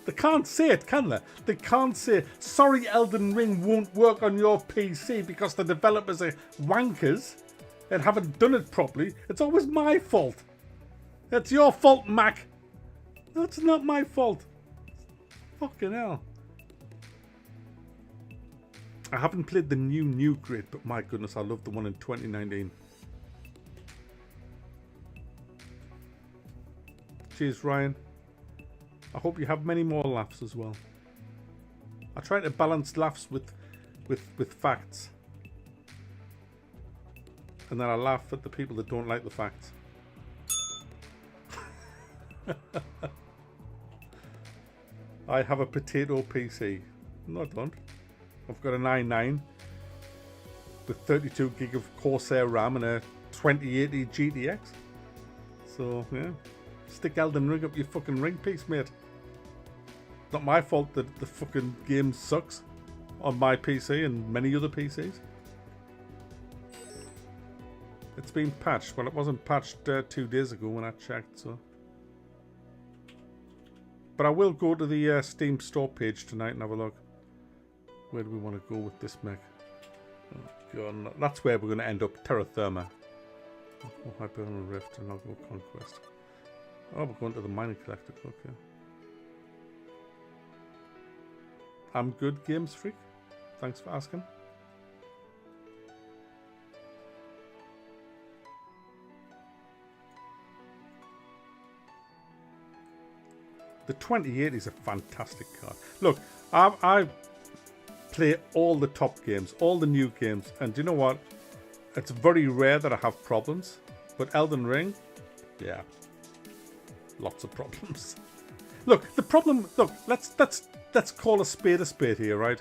They can't say it, can they? They can't say, sorry, Elden Ring won't work on your PC because the developers are wankers and haven't done it properly. It's always my fault. It's your fault, Mac. No, it's not my fault. Fucking hell. I haven't played the new grid, but my goodness, I love the one in 2019. Cheers, Ryan. I hope you have many more laughs as well. I try to balance laughs with facts. And then I laugh at the people that don't like the facts. I have a potato PC. No, I don't. I've got an i9 with 32 gig of Corsair RAM and a 2080 GTX. So, yeah. Stick Elden Ring up your fucking ring piece, mate. Not my fault that the fucking game sucks on my PC and many other PCs. It's been patched. Well, it wasn't patched 2 days ago when I checked, so. But I will go to the Steam store page tonight and have a look. Where do we want to go with this mech? Oh, God, that's where we're going to end up. Terra Therma. I'll go Hyperion Rift and I'll go Conquest. Oh, we're going to the Mining Collective. Okay. I'm good, Games Freak. Thanks for asking. The 2080 is a fantastic card. Look, I play all the top games, all the new games, and do you know what? It's very rare that I have problems. But Elden Ring, yeah, lots of problems. Look, the problem. Look, let's call a spade here, right?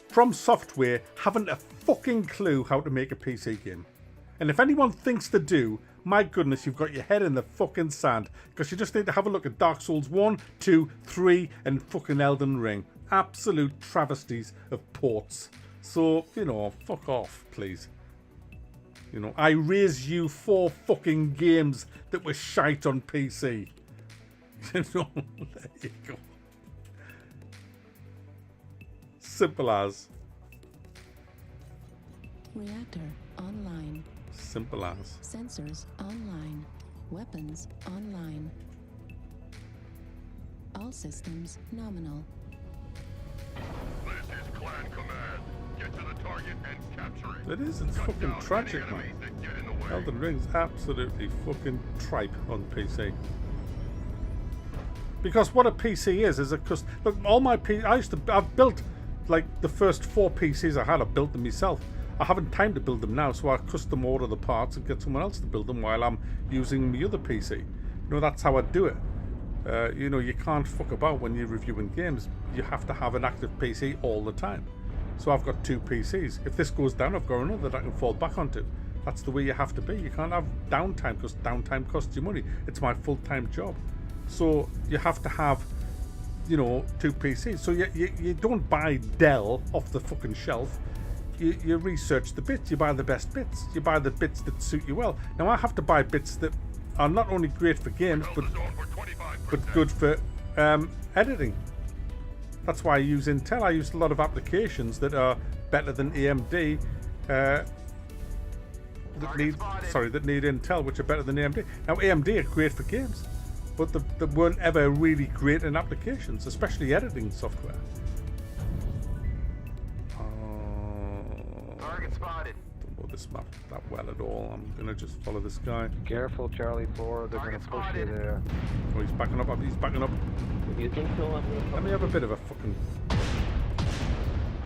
From Software haven't a fucking clue how to make a PC game. And if anyone thinks they do, my goodness, you've got your head in the fucking sand. Because you just need to have a look at Dark Souls 1, 2, 3, and fucking Elden Ring. Absolute travesties of ports. So, you know, fuck off, please. You know, I raised you 4 fucking games that were shite on PC. You know, there you go. Simple as. Reactor online. Simple as. Sensors online. Weapons online. All systems nominal. This is Clan Command. Get to the target and capture it. It is, it's fucking tragic, man. Elden Ring's absolutely fucking tripe on PC. Because what a PC is a custom. Look, all my I've built like the first 4 PCs I had. I built them myself. I haven't time to build them now, so I custom order the parts and get someone else to build them while I'm using the other PC. You know, that's how I do it. You know, you can't fuck about when you're reviewing games. You have to have an active PC all the time. So I've got 2 PCs. If this goes down, I've got another that I can fall back onto. That's the way you have to be. You can't have downtime because downtime costs you money. It's my full-time job. So you have to have, you know, 2 PCs. So you don't buy Dell off the fucking shelf. You research the bits. You buy the best bits. You buy the bits that suit you well. Now I have to buy bits that are not only great for games, but good for editing. That's why I use Intel. I use a lot of applications that are better than AMD. That need Intel, which are better than AMD. Now AMD are great for games, but they weren't ever really great in applications, especially editing software. Target spotted. Don't know this map that well at all. I'm gonna just follow this guy. Careful, Charlie 4. They're going to push you there. Oh, he's backing up. He's backing up. You think so? Let me have a bit of a fucking.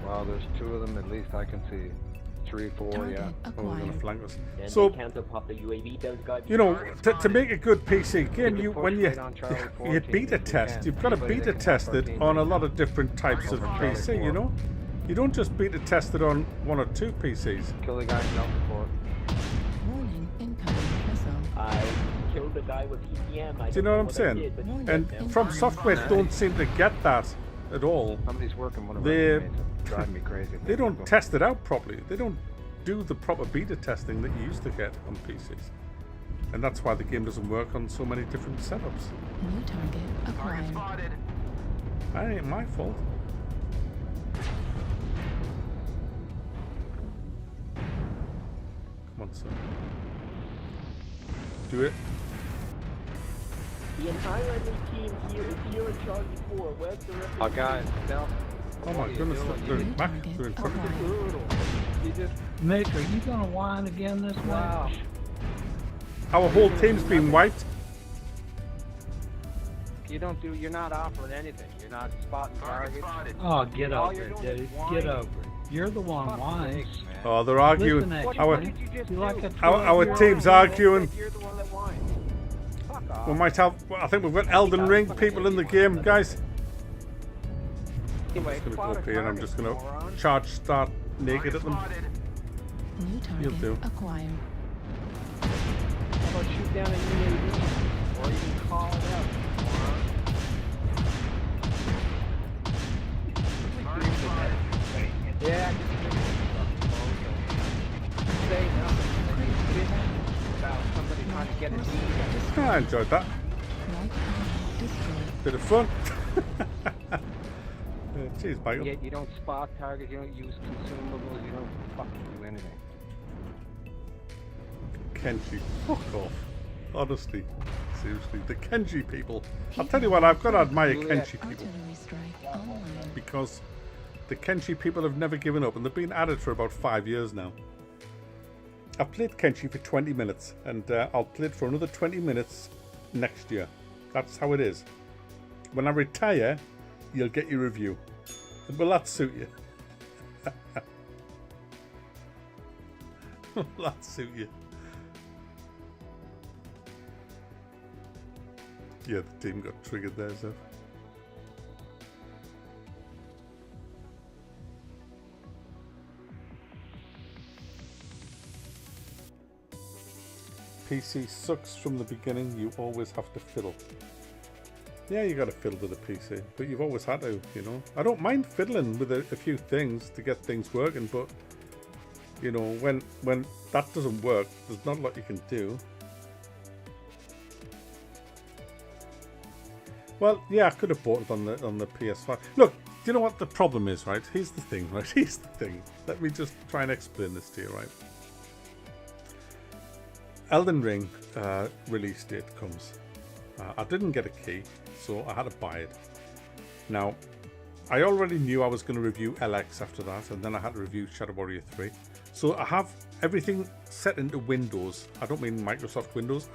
Wow, there's 2 of them at least I can see. 3, 4, Target yeah. Oh, we're gonna acquired. flank us. Then So they counter pop the UAV. Those guys. you know, to make a good PC game, You you can when push you right on Charlie you 14 beta if you test, can. you've got to Anybody beta that can test it 14 on a right lot now. of different types of Charlie PC. 4. You know, you don't just beta test it on 1 or 2 PCs. Kill the guy in Delta 4. Warning incoming missile. I killed the guy with EPM. Do you know what I'm saying? And From Software don't seem to get that at all. Somebody's working one of They- our teammates. It's driving me crazy. They don't test it out properly. They don't do the proper beta testing that you used to get on PCs. And that's why the game doesn't work on so many different setups. New target acquired. That ain't my fault. Come on, son. Do it. The entire enemy team here is here in Charlie 4. Where's the rest Oh, of the guys, Delta. Oh my goodness, they're back. They're in front of you. You just Mick, are you gonna whine again this wow. match? Our whole team's been wiped. You're not offering anything. You're not spotting targets. Oh, get All over you're it, doing is dude. whining. Get over it. You're the one Fuck's whines. sakes, man. Oh, they're arguing. Listen at you, Our, What did you just You do? like a our 12-year-old. team's arguing. You're the one that whines. Fuck off. We might have. I think we've got Elden Ring people in the game, guys. Anyway, I'm just gonna spot go a up here and I'm target, just gonna moron. charge start naked at them. New You'll do. target acquired. How about shoot down a UAV? Or you can call it out, moron. Yeah, say nothing about somebody trying to get a deed. I enjoyed that. Right arm destroyed. Bit of fun. Cheers, Michael. Yet you don't spot targets, you don't use consumables, you don't fucking do anything. Kenji, fuck off. Honestly, seriously, the Kenji people. I'll tell you what, I've got to admire Kenji people Artillery strike online. because the Kenji people have never given up and they've been at it for about 5 years now. I've played Kenji for 20 minutes and I'll play it for another 20 minutes next year. That's how it is. When I retire, you'll get your review. Will that suit you? Will that suit you? Yeah, the team got triggered there, so. PC sucks from the beginning. You always have to fiddle. Yeah, you got to fiddle with a PC, but you've always had to, you know. I don't mind fiddling with a few things to get things working, but you know, when that doesn't work, there's not a lot you can do. Well, yeah, I could have bought it on the PS5. Look, do you know what the problem is, right? Here's the thing, right? Here's the thing. Let me just try and explain this to you, right? Elden Ring release date comes. I didn't get a key, so I had to buy it. Now, I already knew I was going to review LX after that, and then I had to review Shadow Warrior 3. So I have everything set into Windows. I don't mean Microsoft Windows,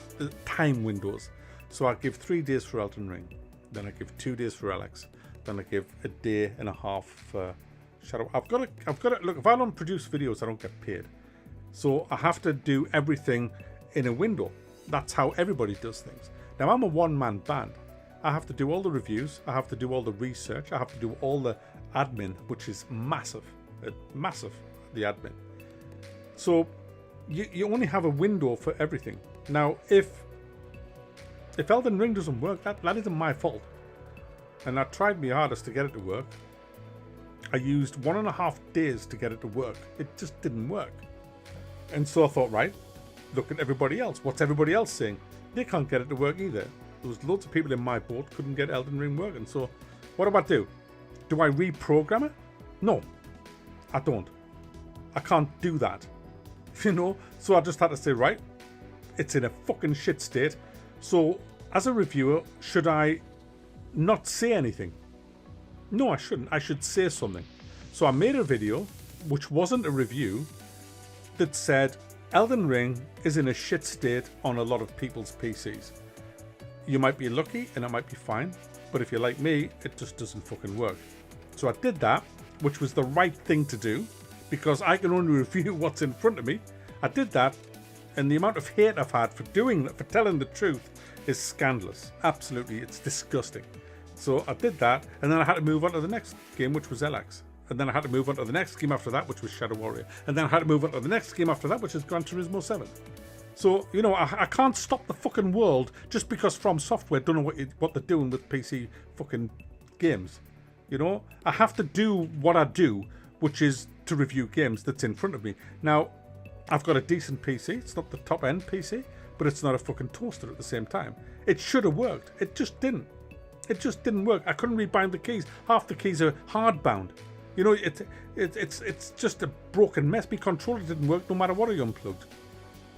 time windows. So I give 3 days for Elden Ring, then I give 2 days for LX, then I give a day and a half for Shadow. I've got to look. If I don't produce videos, I don't get paid. So I have to do everything in a window. That's how everybody does things. Now I'm a one-man band. I have to do all the reviews. I have to do all the research. I have to do all the admin, which is massive, massive. The admin. So you only have a window for everything. Now, if Elden Ring doesn't work, that isn't my fault. And I tried my hardest to get it to work. I used 1.5 days to get it to work. It just didn't work. And so I thought, right, look at everybody else. What's everybody else saying? They can't get it to work either. There was loads of people in my boat couldn't get Elden Ring working. So what do I do? Do I reprogram it? No, I don't. I can't do that. You know? So I just had to say, right, it's in a fucking shit state. So as a reviewer, should I not say anything? No, I shouldn't. I should say something. So I made a video, which wasn't a review, that said Elden Ring is in a shit state on a lot of people's PCs. You might be lucky and it might be fine, but if you're like me, it just doesn't fucking work. So I did that, which was the right thing to do, because I can only review what's in front of me. I did that, and the amount of hate I've had for telling the truth is scandalous. Absolutely, it's disgusting. So I did that, and then I had to move on to the next game, which was LX. And then I had to move on to the next game after that, which was Shadow Warrior. And then I had to move on to the next game after that, which is Gran Turismo 7. So, you know, I can't stop the fucking world just because From Software don't know what they're doing with PC fucking games. You know, I have to do what I do, which is to review games that's in front of me. Now, I've got a decent PC. It's not the top end PC, but it's not a fucking toaster at the same time. It should have worked. It just didn't. It just didn't work. I couldn't rebind the keys. Half the keys are hardbound. You know, it's just a broken mess. My controller didn't work no matter what I unplugged.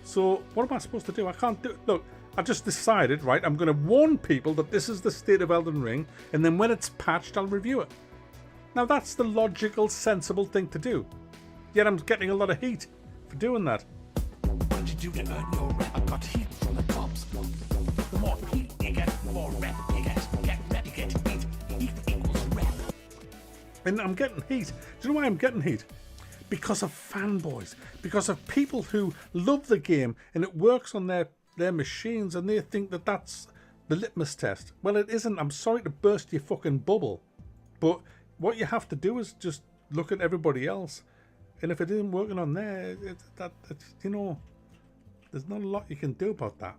So what am I supposed to do? I can't do it. Look, I just decided, right, I'm going to warn people that this is the state of Elden Ring, and then when it's patched, I'll review it. Now that's the logical, sensible thing to do. Yet I'm getting a lot of heat for doing that. What did you do to earn your rep? I got heat from the cops. The more heat you get, the more rep you get. Get rep, you get heat. Heat equals rep. And I'm getting heat. Do you know why I'm getting heat? Because of fanboys. Because of people who love the game and it works on their machines and they think that that's the litmus test. Well, it isn't. I'm sorry to burst your fucking bubble. But what you have to do is just look at everybody else. And if it isn't working on there, you know, there's not a lot you can do about that.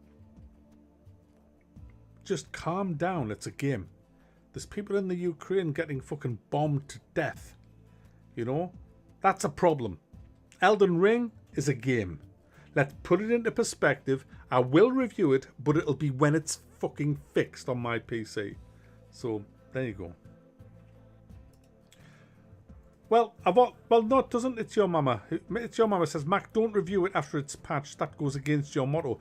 Just calm down. It's a game. There's people in the Ukraine getting fucking bombed to death. You know? That's a problem. Elden Ring is a game. Let's put it into perspective. I will review it, but it'll be when it's fucking fixed on my PC. So, there you go. Well, no, it doesn't. It's your mama. It's your mama says, Mac, don't review it after it's patched. That goes against your motto.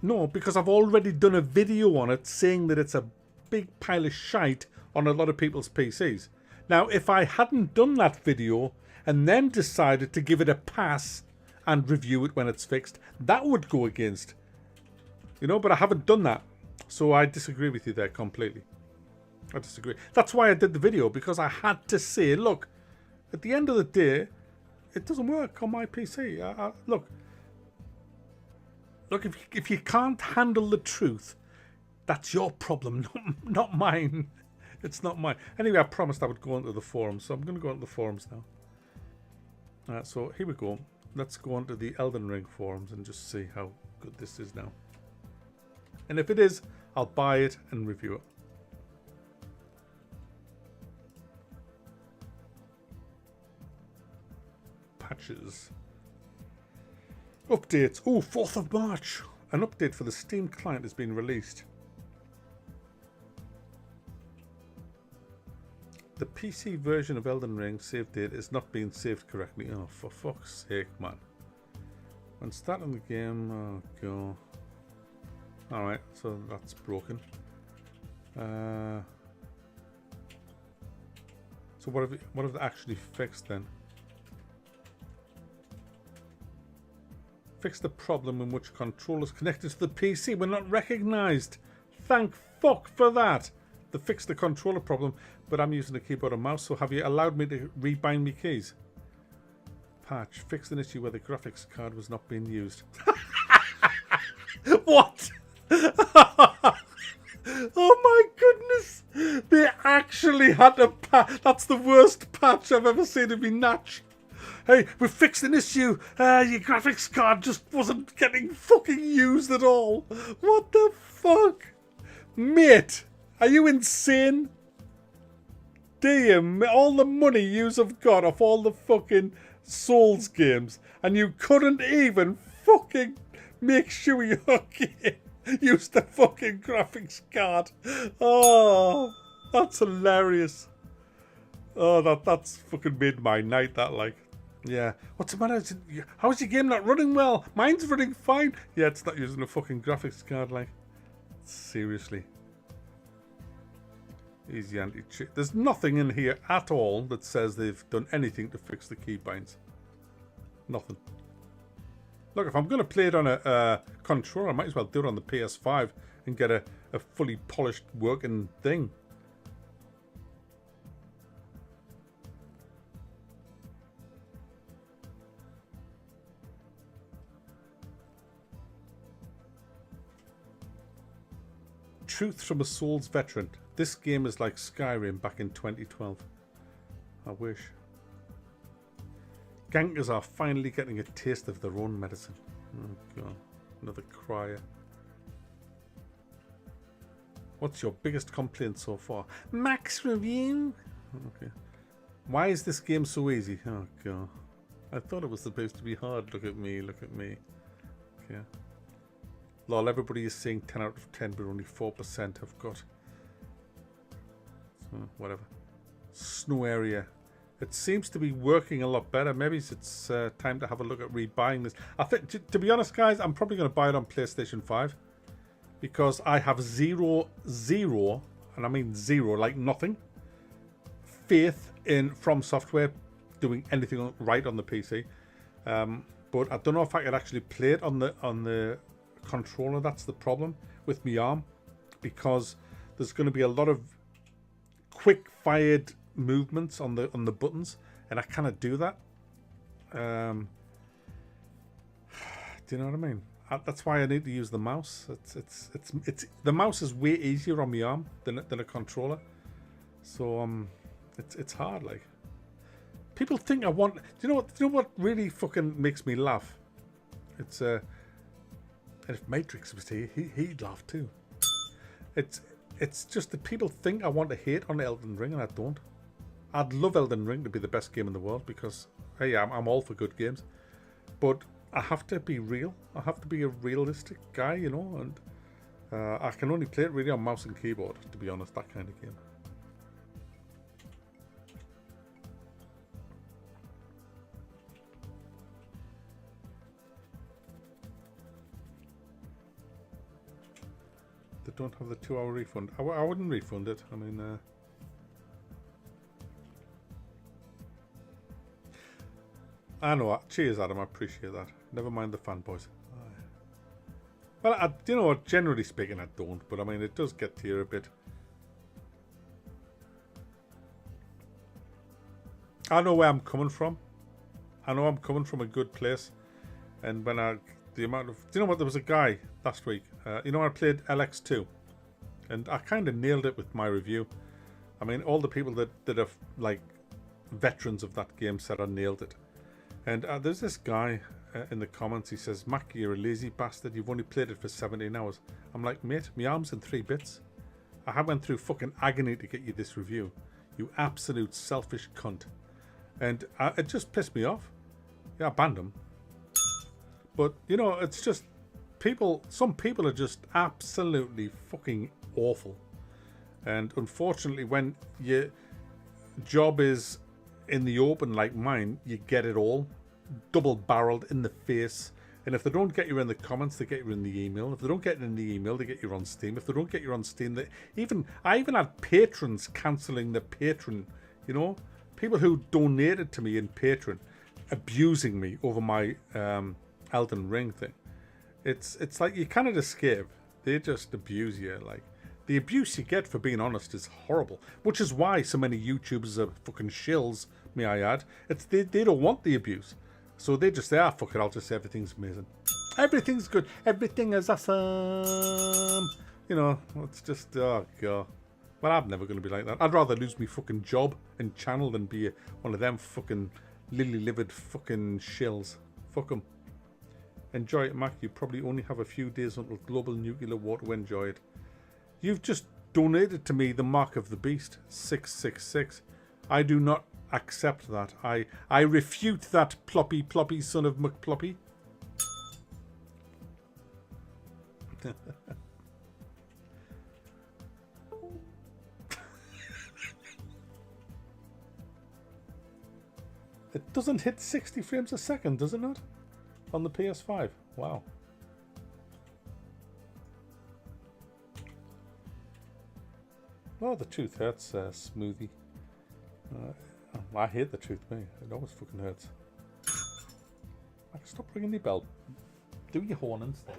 No, because I've already done a video on it saying that it's a big pile of shite on a lot of people's PCs. Now, if I hadn't done that video and then decided to give it a pass and review it when it's fixed, that would go against. You know, but I haven't done that. So I disagree with you there completely. I disagree. That's why I did the video, because I had to say, look, at the end of the day, it doesn't work on my PC. Look, if you can't handle the truth, that's your problem, not mine. It's not mine. Anyway, I promised I would go onto the forums, so I'm going to go onto the forums now. So here we go. let's go onto the Elden Ring forums and just see how good this is now. And if it is, I'll buy it and review it. Patches. Updates. Oh, 4th of March. An update for the Steam client has been released. The PC version of Elden Ring save date is not being saved correctly. Oh, for fuck's sake, man. When starting the game, oh god. Alright, so that's broken. So what have they actually fixed then? Fix the problem in which controllers connected to the PC were not recognised. Thank fuck for that. They fixed the controller problem, but I'm using a keyboard and mouse, so have you allowed me to rebind my keys? Patch. Fixed an issue where the graphics card was not being used. What? Oh my goodness. They actually had a patch. That's the worst patch I've ever seen in me natch. Hey, we fixed an issue. Your graphics card just wasn't getting fucking used at all. What the fuck? Mate, are you insane? Damn, all the money yous have got off all the fucking Souls games, and you couldn't even fucking make sure your game used the fucking graphics card. Oh, that's hilarious. Oh, that's fucking made my night, that, like. Yeah. What's the matter? How's your game not running well? Mine's running fine. Yeah, it's not using a fucking graphics card, like. Seriously. Easy anti-cheat. There's nothing in here at all that says they've done anything to fix the keybinds. Nothing. Look, if I'm going to play it on a controller, I might as well do it on the PS5 and get a fully polished working thing. Truth from a Souls veteran. This game is like Skyrim back in 2012. I wish. Gankers are finally getting a taste of their own medicine. Oh god. Another crier. What's your biggest complaint so far? Max review? Okay. Why is this game so easy? Oh god. I thought it was supposed to be hard. Look at me, look at me. Okay. Lol, everybody is saying 10 out of 10, but only 4% have got. So, whatever. Snow area. It seems to be working a lot better. Maybe it's time to have a look at rebuying this. I think, to be honest, guys, I'm probably going to buy it on PlayStation 5. Because I have zero, and I mean zero, like nothing, faith in From Software doing anything right on the PC. But I don't know if I could actually play it on the controller. That's the problem with my arm, because there's going to be a lot of quick fired movements on the buttons, and I cannot do that. Do you know what I mean? That's why I need to use the mouse. It's the mouse is way easier on my arm than a controller. So it's hard. Like, people think I want. Do you know what really fucking makes me laugh? It's and if Matrix was here, he'd laugh too. It's just that people think I want to hate on Elden Ring, and I don't. I'd love Elden Ring to be the best game in the world, because hey, I'm all for good games, but I have to be real. I have to be a realistic guy, you know, and I can only play it really on mouse and keyboard, to be honest, that kind of game. They don't have the 2-hour refund. I wouldn't refund it. I mean, I know. Cheers, Adam. I appreciate that. Never mind the fanboys. Well, you know what? Generally speaking, I don't. But I mean, it does get to you a bit. I know where I'm coming from. I know I'm coming from a good place. And when the amount of... Do you know what? There was a guy last week. You know, I played LX2. And I kind of nailed it with my review. I mean, all the people that are, like, veterans of that game said I nailed it. And there's this guy in the comments. He says, "Mac, you're a lazy bastard. You've only played it for 17 hours." I'm like, mate, my arm's in 3 bits. I went through fucking agony to get you this review. You absolute selfish cunt. And it just pissed me off. Yeah, I banned him. But, you know, it's just people, some people are just absolutely fucking awful. And unfortunately, when your job is in the open like mine, you get it all. Double-barreled in the face. And if they don't get you in the comments, they get you in the email. If they don't get you in the email, they get you on Steam. If they don't get you on Steam, I even had patrons cancelling the patron, you know? People who donated to me in Patreon abusing me over my Elden Ring thing. It's like you cannot escape. They just abuse you. Like, the abuse you get for being honest is horrible. Which is why so many YouTubers are fucking shills, may I add. They don't want the abuse. So they just say, fuck it, I'll just say everything's amazing. Everything's good. Everything is awesome. You know, it's just, oh God. Well, I'm never going to be like that. I'd rather lose my fucking job and channel than be one of them fucking lily-livered fucking shills. Fuck them. Enjoy it, Mac. You probably only have a few days until global nuclear war to enjoy it. You've just donated to me the mark of the beast, 666. I do not accept that. I refute that, ploppy son of McPloppy. It doesn't hit 60 frames a second, does it not? On the PS5. Wow. Oh, the truth hurts, Smoothie. I hate the truth, mate. It always fucking hurts. I can stop ringing the bell. Do your horn instead.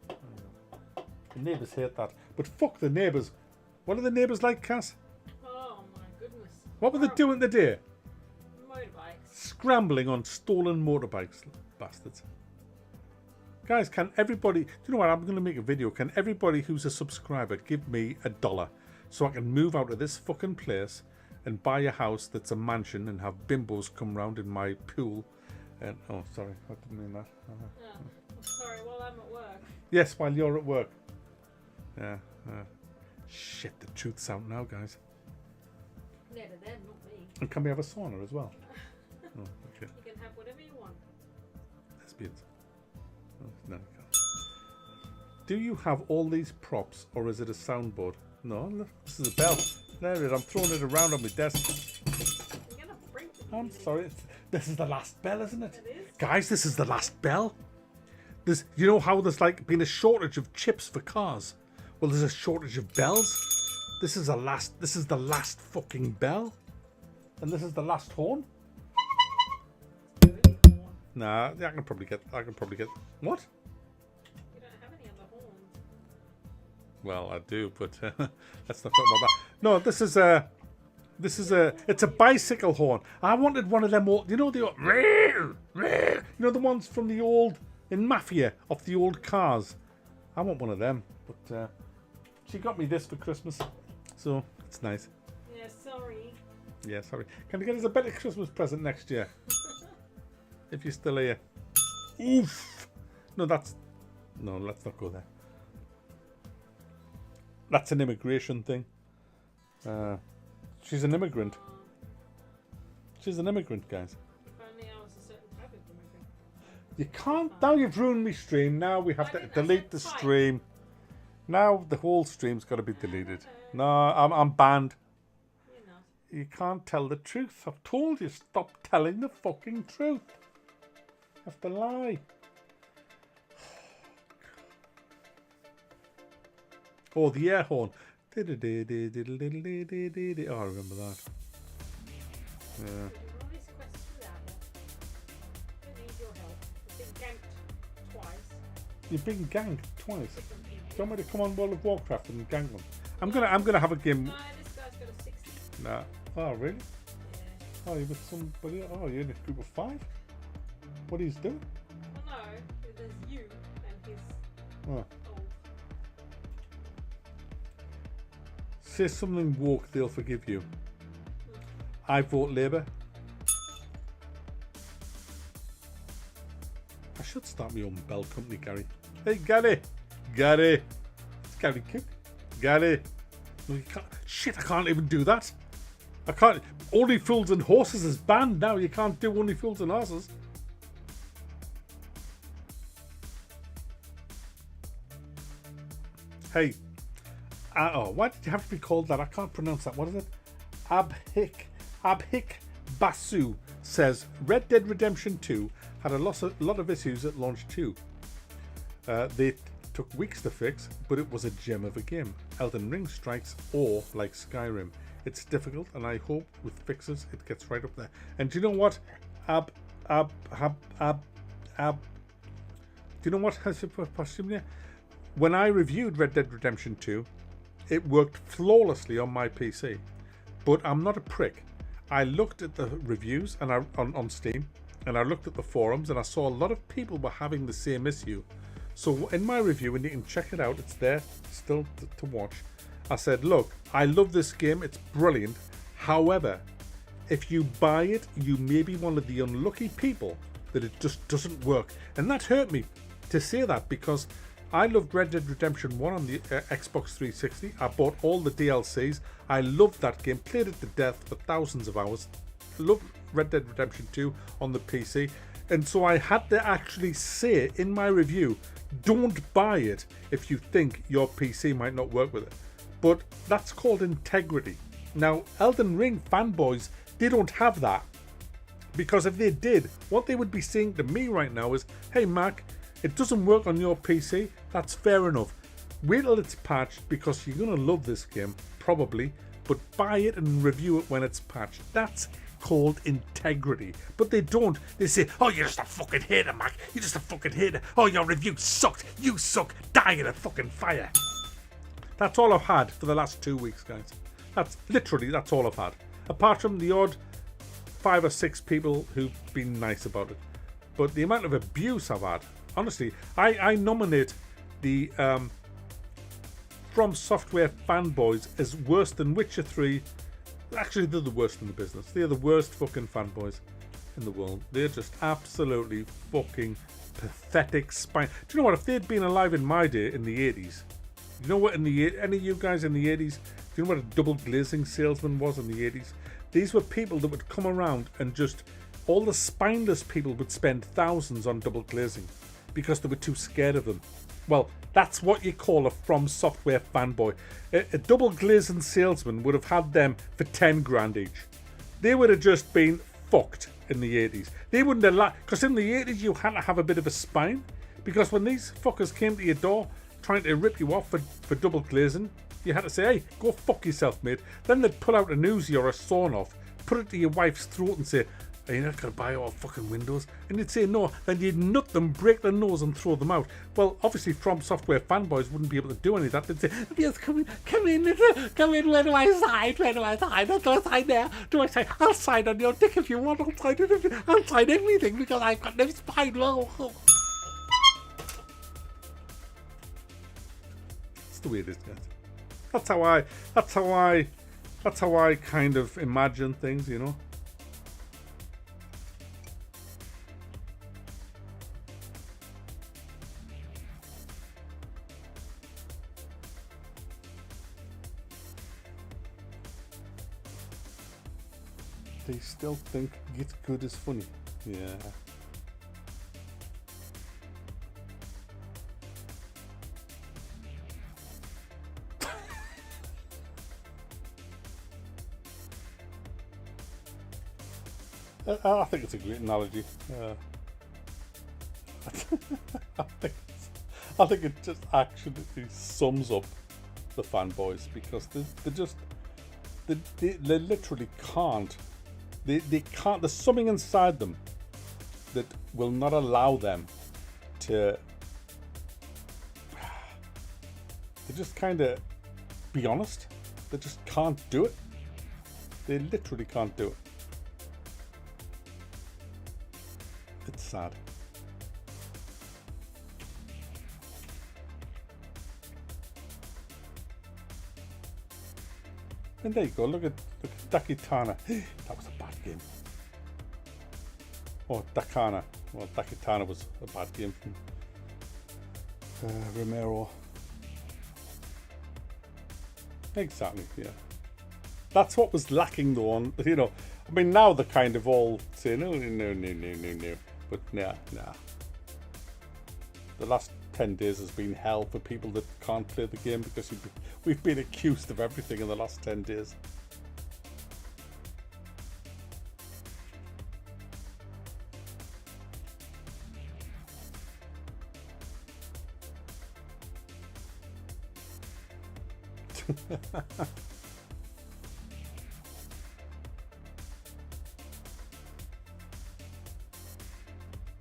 The neighbours hate that. But fuck the neighbours. What are the neighbours like, Cass? Oh my goodness. What were they doing today? Motorbikes. Scrambling on stolen motorbikes, bastards. Guys, can everybody... Do you know what? I'm going to make a video. Can everybody who's a subscriber give me $1 so I can move out of this fucking place and buy a house that's a mansion and have bimbos come round in my pool? And oh, sorry, I didn't mean that. Yeah. I'm sorry, while I'm at work. Yes, while you're at work. Yeah. Shit, the truth's out now, guys. No, to them, not me. And can we have a sauna as well? Oh, okay. You can have whatever you want. Lesbians. Oh, no, you can't. Do you have all these props, or is it a soundboard? No, look, this is a bell. There it is. I'm throwing it around on my desk. You're gonna break the I'm sorry. This is the last bell, isn't it? It is. Guys, this is the last bell. You know how there's like been a shortage of chips for cars? Well, there's a shortage of bells. This is the last fucking bell. And this is the last horn. Nah, I can probably get what? You don't have any other horns. Well, I do, but let's not talk about that. No, it's a bicycle horn. I wanted one of them old, you know the ones from the old, in Mafia, off the old cars. I want one of them, but she got me this for Christmas, so it's nice. Yeah, sorry. Yeah, sorry. Can you get us a better Christmas present next year? If you're still here. Oof! No, let's not go there. That's an immigration thing. She's an immigrant. She's an immigrant, guys. If only I was a certain type of immigrant. You can't. Now you've ruined my stream. Now we have to delete the stream. Now the whole stream's got to be deleted. No, I'm banned. You're not. You can't tell the truth. I've told you, stop telling the fucking truth. You have to lie. Oh, the air horn. Oh, I remember that. Yeah. All these quests level. I need your help. I've been ganked twice. You've been ganked twice. Different people. Do you want me to come on World of Warcraft and gank them? I'm gonna have a game. No, this guy's got a 60. Nah. Oh really? Yeah. Oh, you're with somebody. Oh, you're in a group of 5. What are you doing? Well, no, there's you and his Oh. old. Say something woke, they'll forgive you. I vote Labour. should start my own bell company, Gary. Hey, Gary. Gary. It's Gary Cook. Gary. No, you can't. Shit, I can't even do that. I can't. Only Fools and Horses is banned now. You can't do Only Fools and Horses. Hey. Oh, why did you have to be called that? I can't pronounce that. What is it? Abhik Basu says Red Dead Redemption 2 had a lot of issues at launch too. They took weeks to fix, but it was a gem of a game. Elden Ring strikes awe like Skyrim. It's difficult, and I hope with fixes it gets right up there. And do you know what? Do you know what? When I reviewed Red Dead Redemption 2, it worked flawlessly on my PC. But I'm not a prick. I looked at the reviews and on Steam, and I looked at the forums, and I saw a lot of people were having the same issue. So in my review, and you can check it out, it's there still to watch. I said, look, I love this game, it's brilliant. However, if you buy it, you may be one of the unlucky people that it just doesn't work. And that hurt me to say that, because I loved Red Dead Redemption 1 on the Xbox 360. I bought all the DLCs. I loved that game, played it to death for thousands of hours. Loved Red Dead Redemption 2 on the PC. And so I had to actually say in my review, don't buy it if you think your PC might not work with it. But that's called integrity. Now, Elden Ring fanboys, they don't have that. Because if they did, what they would be saying to me right now is, hey Mac, it doesn't work on your PC, that's fair enough. Wait till it's patched, because you're going to love this game, probably, but buy it and review it when it's patched. That's called integrity. But they don't. They say, oh, you're just a fucking hater, Mac. You're just a fucking hater. Oh, your review sucked. You suck. Die in a fucking fire. That's all I've had for the last 2 weeks, guys. That's all I've had. Apart from the odd 5 or 6 people who've been nice about it. But the amount of abuse I've had, honestly, I nominate the From Software fanboys as worse than Witcher 3. Actually, they're the worst in the business. They're the worst fucking fanboys in the world. They're just absolutely fucking pathetic spine. Do you know what? If they'd been alive in my day, in the 80s, you know what, any of you guys in the 80s, do you know what a double glazing salesman was in the 80s? These were people that would come around and just, all the spineless people would spend thousands on double glazing because they were too scared of them. Well, that's what you call a From Software fanboy. A double glazing salesman would have had them for 10 grand each. They would have just been fucked in the 80s. They wouldn't have, because in the 80s you had to have a bit of a spine, because when these fuckers came to your door trying to rip you off for double glazing, you had to say, hey, go fuck yourself, mate. Then they'd pull out an Uzi or a sawn off, put it to your wife's throat and say, are you not going to buy all fucking windows? And you'd say no, then you'd nut them, break their nose and throw them out. Well, obviously From Software fanboys wouldn't be able to do any of that. They'd say, yes, come in, where do I sign? Where do I sign? Do I sign there? Do I sign? I'll sign on your dick if you want, I'll sign everything because I've got no spine. That's the way it is, guys. That's how I kind of imagine things, you know. They still think Get Good is funny. Yeah. I think it's a great analogy. I think it just actually sums up the fanboys, because they literally can't. They can't. There's something inside them that will not allow them to. They just kind of be honest. They just can't do it. They literally can't do it. It's sad. And there you go. Look at Dakitana. That was a bad game. Or Dakana. Well, Dakitana was a bad game from Romero. Exactly, yeah. That's what was lacking though on, you know, I mean now they're kind of all saying, oh, no. But nah. The last 10 days has been hell for people that can't play the game because we've been accused of everything in the last 10 days.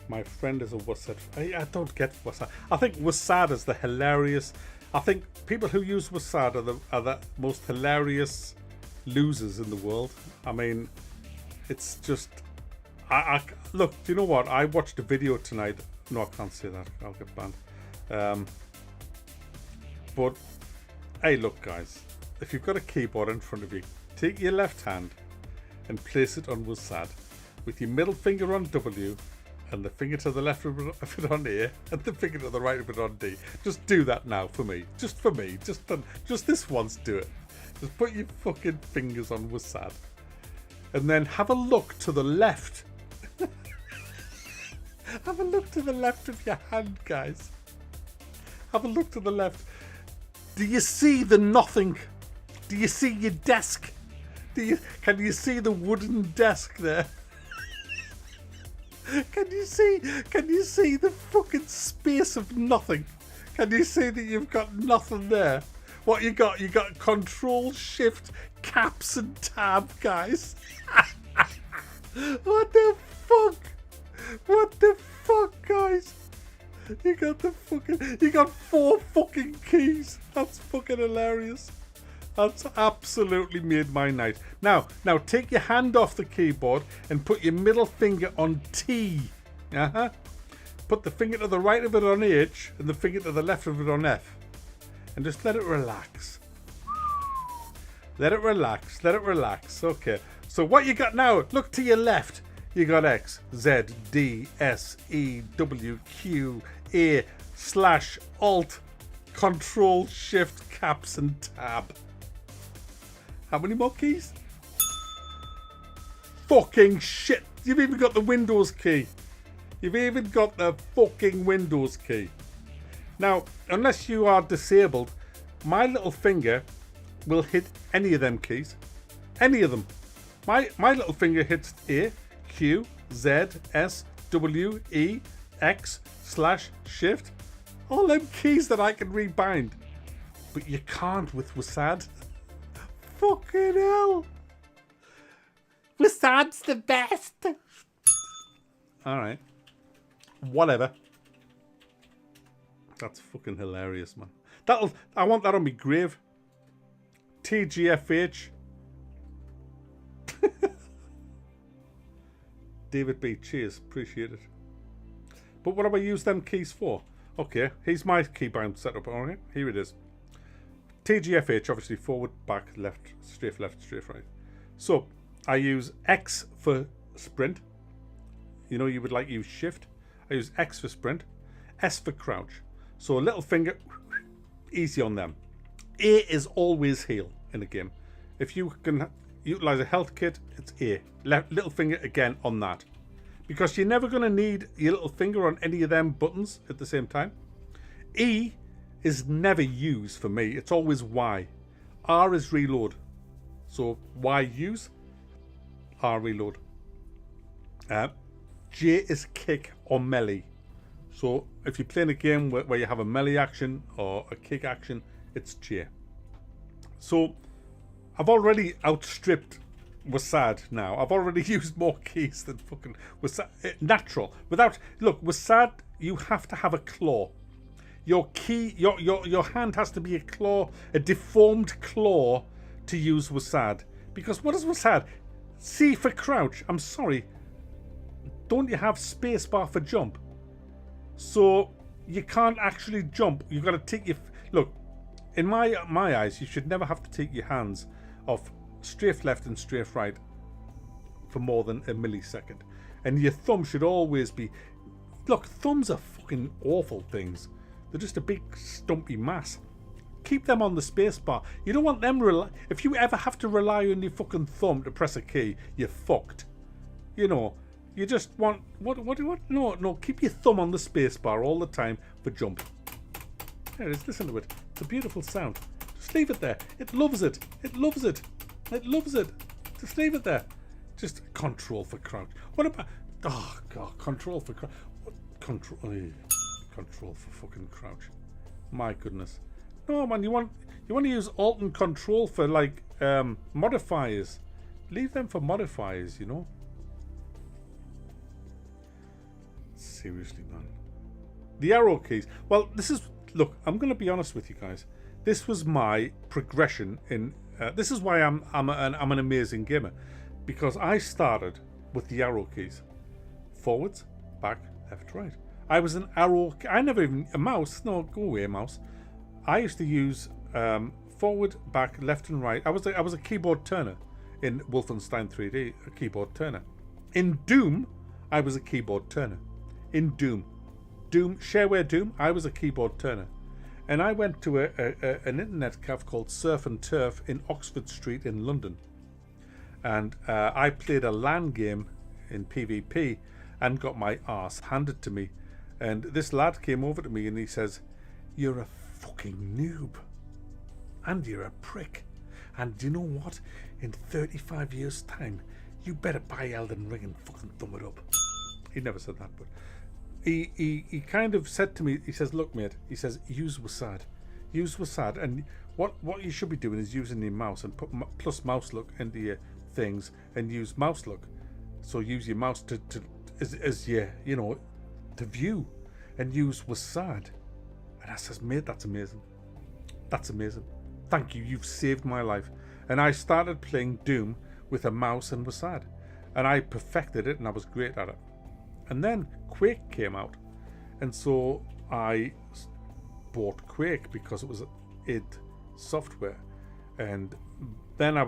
My friend is a WhatsApp. I don't get WhatsApp. I think WhatsApp is the hilarious. I think people who use WhatsApp are the most hilarious losers in the world. I mean, it's just. Look. Do you know what? I watched a video tonight. No, I can't say that. I'll get banned. But hey, look, guys. If you've got a keyboard in front of you, take your left hand and place it on WhatsApp with your middle finger on W. And the finger to the left of it on A, and the finger to the right of it on D. Just do that now for me. Just for me. Just this once, do it. Just put your fucking fingers on WhatsApp. And then have a look to the left. Have a look to the left of your hand, guys. Have a look to the left. Do you see the nothing? Do you see your desk? Can you see the wooden desk there? Can you see the fucking space of nothing? Can you see that you've got nothing there? What you got? You got Control, Shift, Caps and Tab, guys. What the fuck? What the fuck, guys? You got 4 fucking keys. That's fucking hilarious. That's absolutely made my night. Now take your hand off the keyboard and put your middle finger on T. Put the finger to the right of it on H and the finger to the left of it on F. And just let it relax. Let it relax. Let it relax. Okay. So what you got now? Look to your left. You got X, Z, D, S, E, W, Q, A, / Alt, Control, Shift, Caps and Tab. How many more keys? Fucking shit. You've even got the Windows key. You've even got the fucking Windows key. Now, unless you are disabled, my little finger will hit any of them keys. Any of them. My little finger hits A, Q, Z, S, W, E, X, / Shift. All them keys that I can rebind. But you can't with WASD. Fucking hell. WASD's the best. Alright. Whatever. That's fucking hilarious, man. I want that on my grave. TGFH. David B. Cheers. Appreciate it. But what do I use them keys for? Okay, here's my keybind setup. Alright, here it is. TGFH, obviously forward, back, left, straight right. So I use X for sprint. You know, you would like use shift. I use X for sprint, S for crouch. So a little finger, easy on them. A is always heal in a game. If you can utilize a health kit, it's A. Little finger again on that. Because you're never going to need your little finger on any of them buttons at the same time. E is never used for me. It's always Y. R is reload. So Y use, R reload. J is kick or melee. So if you're playing a game where you have a melee action or a kick action, it's J. So I've already outstripped WASD now. I've already used more keys than fucking WASD. Natural. Look, WASD, you have to have a claw. Your key, your hand has to be a claw, a deformed claw to use WASD. Because what is WASD? C for crouch. I'm sorry. Don't you have spacebar for jump? So you can't actually jump. You've got to take your... Look, in my eyes, you should never have to take your hands off strafe left and strafe right for more than a millisecond. And your thumb should always be look, thumbs are fucking awful things. They're just a big stumpy mass. Keep them on the spacebar. You don't want them if you ever have to rely on your fucking thumb to press a key, you're fucked. You know, you just want what? No, keep your thumb on the spacebar all the time for jumping. There it is. Listen to it. It's a beautiful sound. Just leave it there. It loves it. It loves it. It loves it. Just leave it there. Just control for crouch. What about? Oh god, control for crouch. Control for fucking crouch. My goodness. No man, you want to use Alt and Control for like modifiers. Leave them for modifiers, you know. Seriously, man. The arrow keys. Well, this is. Look, I'm going to be honest with you guys. This was my progression in. This is why I'm an amazing gamer, because I started with the arrow keys, forwards, back, left, right. I was an arrow. I never even a mouse. No, go away, mouse. I used to use forward, back, left, and right. I was a keyboard turner in Wolfenstein 3D. A keyboard turner. In Doom, I was a keyboard turner. In Doom, Shareware Doom, I was a keyboard turner. And I went to an internet cafe called Surf and Turf in Oxford Street in London. And I played a LAN game in PvP and got my arse handed to me. And this lad came over to me and he says, "You're a fucking noob. And you're a prick. And do you know what? In 35 years' time, you better buy Elden Ring and fucking thumb it up." He never said that, but he kind of said to me, he says, "Look, mate," he says, "use WASD. Use WASD, and what you should be doing is using your mouse and put plus mouse look into your things and use mouse look. So use your mouse to as your, you know, to view, and use WASD." And I says, "Mate, that's amazing. That's amazing. Thank you. You've saved my life." And I started playing Doom with a mouse and WASD, and I perfected it, and I was great at it. And then Quake came out, and so I bought Quake because it was id Software, and then I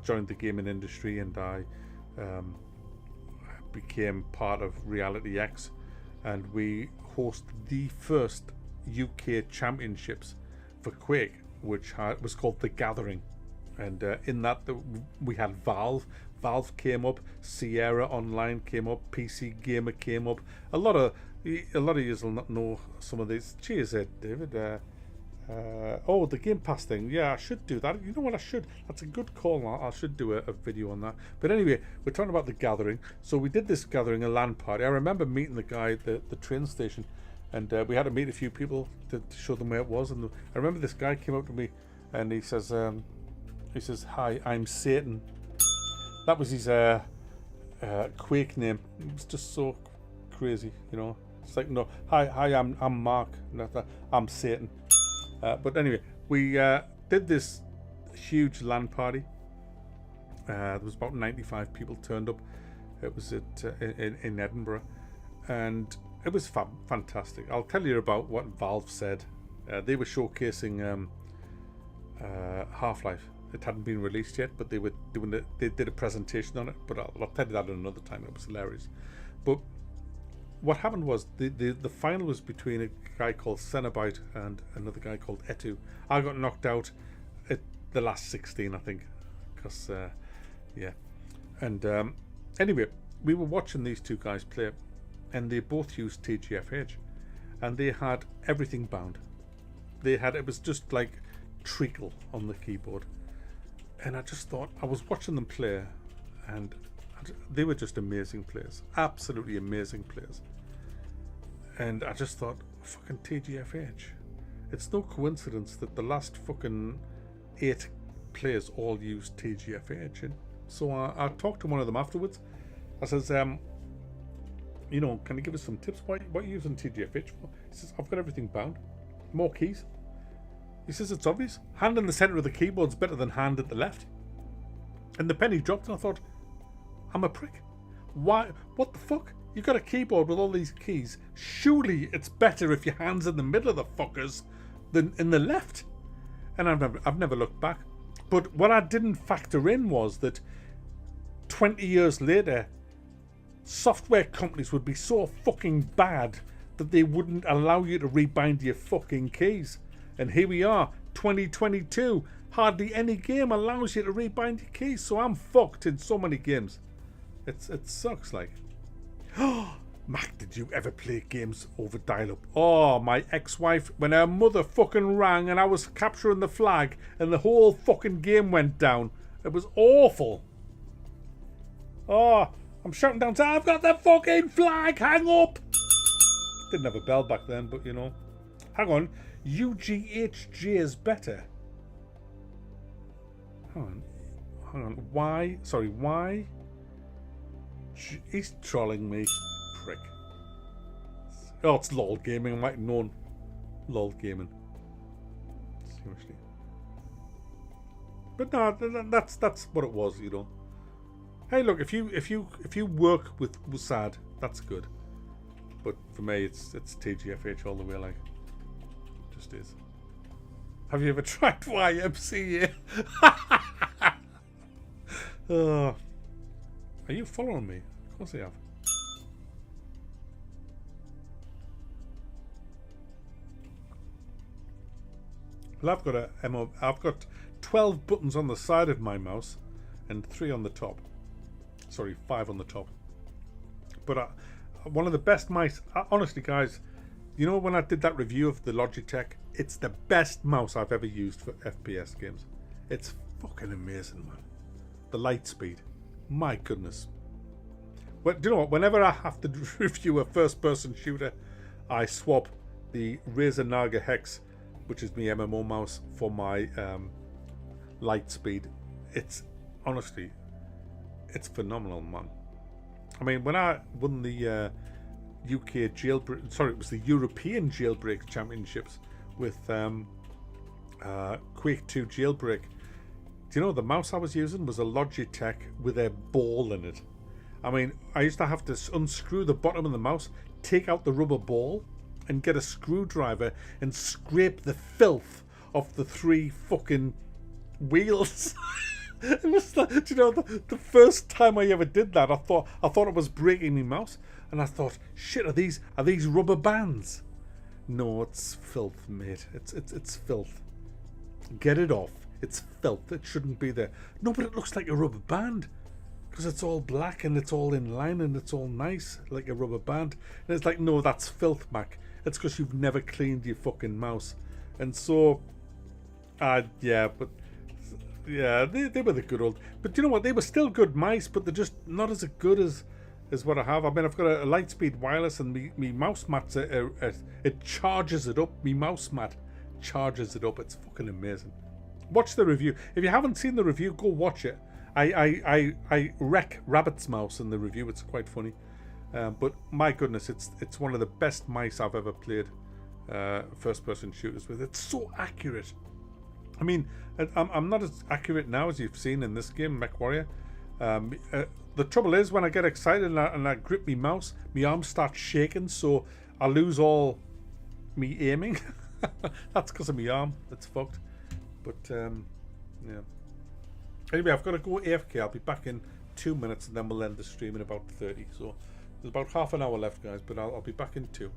joined the gaming industry, and I became part of Reality X, and we host the first UK championships for Quake, which was called The Gathering, and in that we had Valve came up, Sierra Online came up, PC Gamer came up. A lot of you will not know some of these. Cheers, David. Oh, the Game Pass thing. Yeah, I should do that. You know what? I should. That's a good call. I should do a video on that. But anyway, we're talking about The Gathering. So we did this gathering, a LAN party. I remember meeting the guy at the train station, and we had to meet a few people to show them where it was. And I remember this guy came up to me, and he says, "Hi, I'm Satan." That was his Quake name. It was just so crazy, you know. It's like, no, hi, I'm Mark. I'm Satan. But anyway, we did this huge LAN party. There was about 95 people turned up. It was in Edinburgh, and it was fantastic. I'll tell you about what Valve said. They were showcasing Half-Life. It hadn't been released yet, but they were doing it. They did a presentation on it, but I'll tell you that another time. It was hilarious. But what happened was the final was between a guy called Cenobite and another guy called Etu. I got knocked out at the last 16, I think, because yeah. And anyway, we were watching these two guys play, and they both used TGFH, and they had everything bound. It was just like treacle on the keyboard. And I just thought, I was watching them play, and they were just amazing players, absolutely amazing players. And I just thought, fucking TGFH. It's no coincidence that the last fucking 8 players all used TGFH. And so I talked to one of them afterwards. I says, you know, can you give us some tips? What are you using TGFH for? He says, "I've got everything bound. More keys." He says, "It's obvious. Hand in the centre of the keyboard's better than hand at the left." And the penny dropped, and I thought, I'm a prick. Why? What the fuck? You got a keyboard with all these keys. Surely it's better if your hand's in the middle of the fuckers than in the left. And I've never looked back. But what I didn't factor in was that 20 years later, software companies would be so fucking bad that they wouldn't allow you to rebind your fucking keys. And here we are, 2022. Hardly any game allows you to rebind your keys, so I'm fucked in so many games. It sucks, like. Mac, did you ever play games over dial-up? Oh, my ex-wife, when her mother fucking rang and I was capturing the flag and the whole fucking game went down. It was awful. Oh, I'm shouting down, I've got the fucking flag, hang up! Didn't have a bell back then, but you know. Hang on, UGHJ is better. Hang on, why? Sorry, why? He's trolling me, prick. Oh, it's LOL Gaming, I might have known. LOL Gaming. Seriously. But no, that's what it was, you know. Hey, look, if you work with SAD, that's good. But for me, it's TGFH all the way, like. It just is. Have you ever tried YMCA? Are you following me? Of course I have. Well, I've got 12 buttons on the side of my mouse and 3 on the top. Sorry, 5 on the top. But one of the best mice, honestly, guys, you know when I did that review of the Logitech, it's the best mouse I've ever used for FPS games. It's fucking amazing, man. The light speed, my goodness. Well, do you know what? Whenever I have to review a first-person shooter, I swap the Razer Naga Hex, which is my MMO mouse, for my light speed. It's honestly, it's phenomenal, man. I mean, when I won the UK jailbreak, sorry, it was the European Jailbreak Championships with Quake 2 Jailbreak. Do you know the mouse I was using was a Logitech with a ball in it? I mean, I used to have to unscrew the bottom of the mouse, take out the rubber ball, and get a screwdriver and scrape the filth off the 3 fucking wheels. It was like, do you know, the first time I ever did that, I thought it was breaking my mouse, and I thought, shit, are these rubber bands? No, it's filth, mate. It's filth. Get it off. It's filth. It shouldn't be there. No, but it looks like a rubber band. Because it's all black and it's all in line and it's all nice, like a rubber band. And it's like, no, that's filth, Mac. It's because you've never cleaned your fucking mouse. And so, yeah, but, yeah, they were the good old. But you know what? They were still good mice, but they're just not as good as what I have. I mean, I've got a Lightspeed wireless, and me mouse mat's it charges it up. Me mouse mat charges it up. It's fucking amazing. Watch the review. If you haven't seen the review, go watch it. I wreck Rabbit's mouse in the review. It's quite funny. But my goodness, it's one of the best mice I've ever played first-person shooters with. It's so accurate. I mean, I'm not as accurate now as you've seen in this game, MechWarrior. The trouble is, when I get excited and I grip me mouse, my arms start shaking, so I lose all me aiming. That's because of my arm. It's fucked. But, yeah. Anyway, I've got to go AFK. I'll be back in 2 minutes, and then we'll end the stream in about 30. So there's about half an hour left, guys, but I'll be back in 2.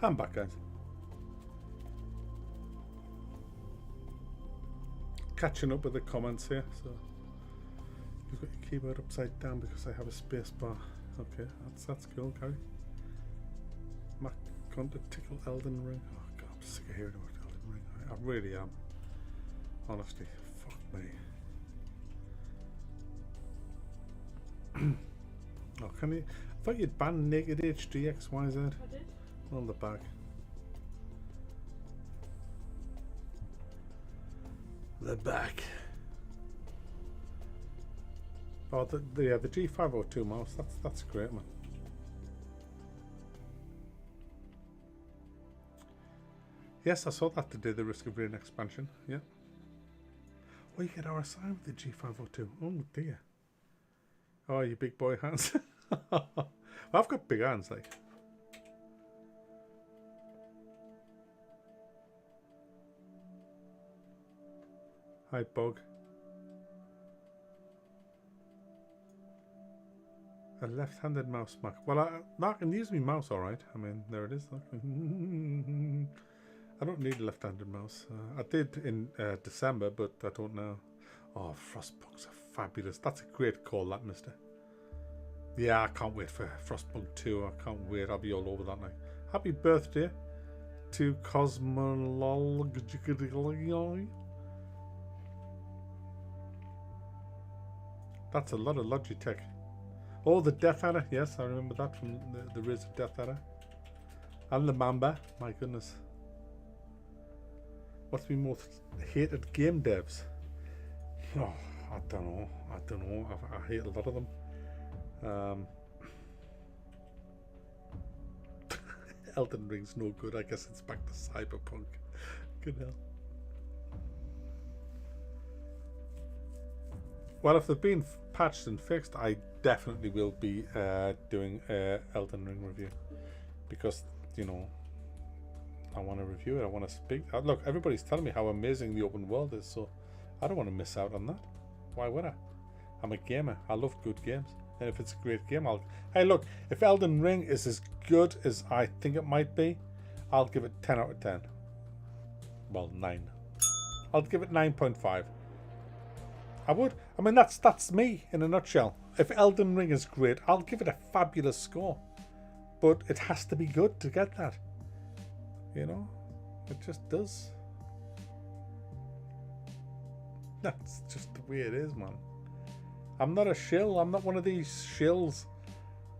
I'm back, guys. Catching up with the comments here. So you've got your keyboard upside down because I have a space bar. Okay, that's cool, Gary. Mac going to tickle Elden Ring. Oh god, I'm sick of hearing about Elden Ring. I really am. Honestly, fuck me. Oh, can you? I thought you'd ban naked HD XYZ. I did. On the back. The back. Oh, the G502 mouse. That's great, man. Yes, I saw that today. The Risk of Rain expansion. Yeah. Oh, you get RSI with the G502. Oh dear. Oh, you big boy hands. I've got big hands, like. Hi, Bog. A left-handed mouse smack. Well, I can use my mouse all right. I mean, there it is. Look. I don't need a left-handed mouse. I did in December, but I don't know. Oh, Frostpunks are fabulous. That's a great call, that, mister. Yeah, I can't wait for Frostpunk 2. I can't wait. I'll be all over that now. Happy birthday to Cosmolog. That's a lot of Logitech. Oh, the Death Adder. Yes, I remember that from the Riz of Death Adder. And the Mamba. My goodness. What's my most hated game devs? Oh, I don't know. I hate a lot of them. Elden Ring's no good. I guess it's back to Cyberpunk. Good hell. Well, if they've been patched and fixed, I definitely will be doing a Elden Ring review, because, you know, I want to review it. I want to speak. Look, everybody's telling me how amazing the open world is, so I don't want to miss out on that. Why would I? I'm a gamer. I love good games, and if it's a great game, I'll. Hey, look, if Elden Ring is as good as I think it might be, I'll give it 10 out of 10. Well, 9. I'll give it 9.5. I would. I mean, that's me in a nutshell. If Elden Ring is great, I'll give it a fabulous score. But it has to be good to get that. You know? It just does. That's just the way it is, man. I'm not a shill. I'm not one of these shills.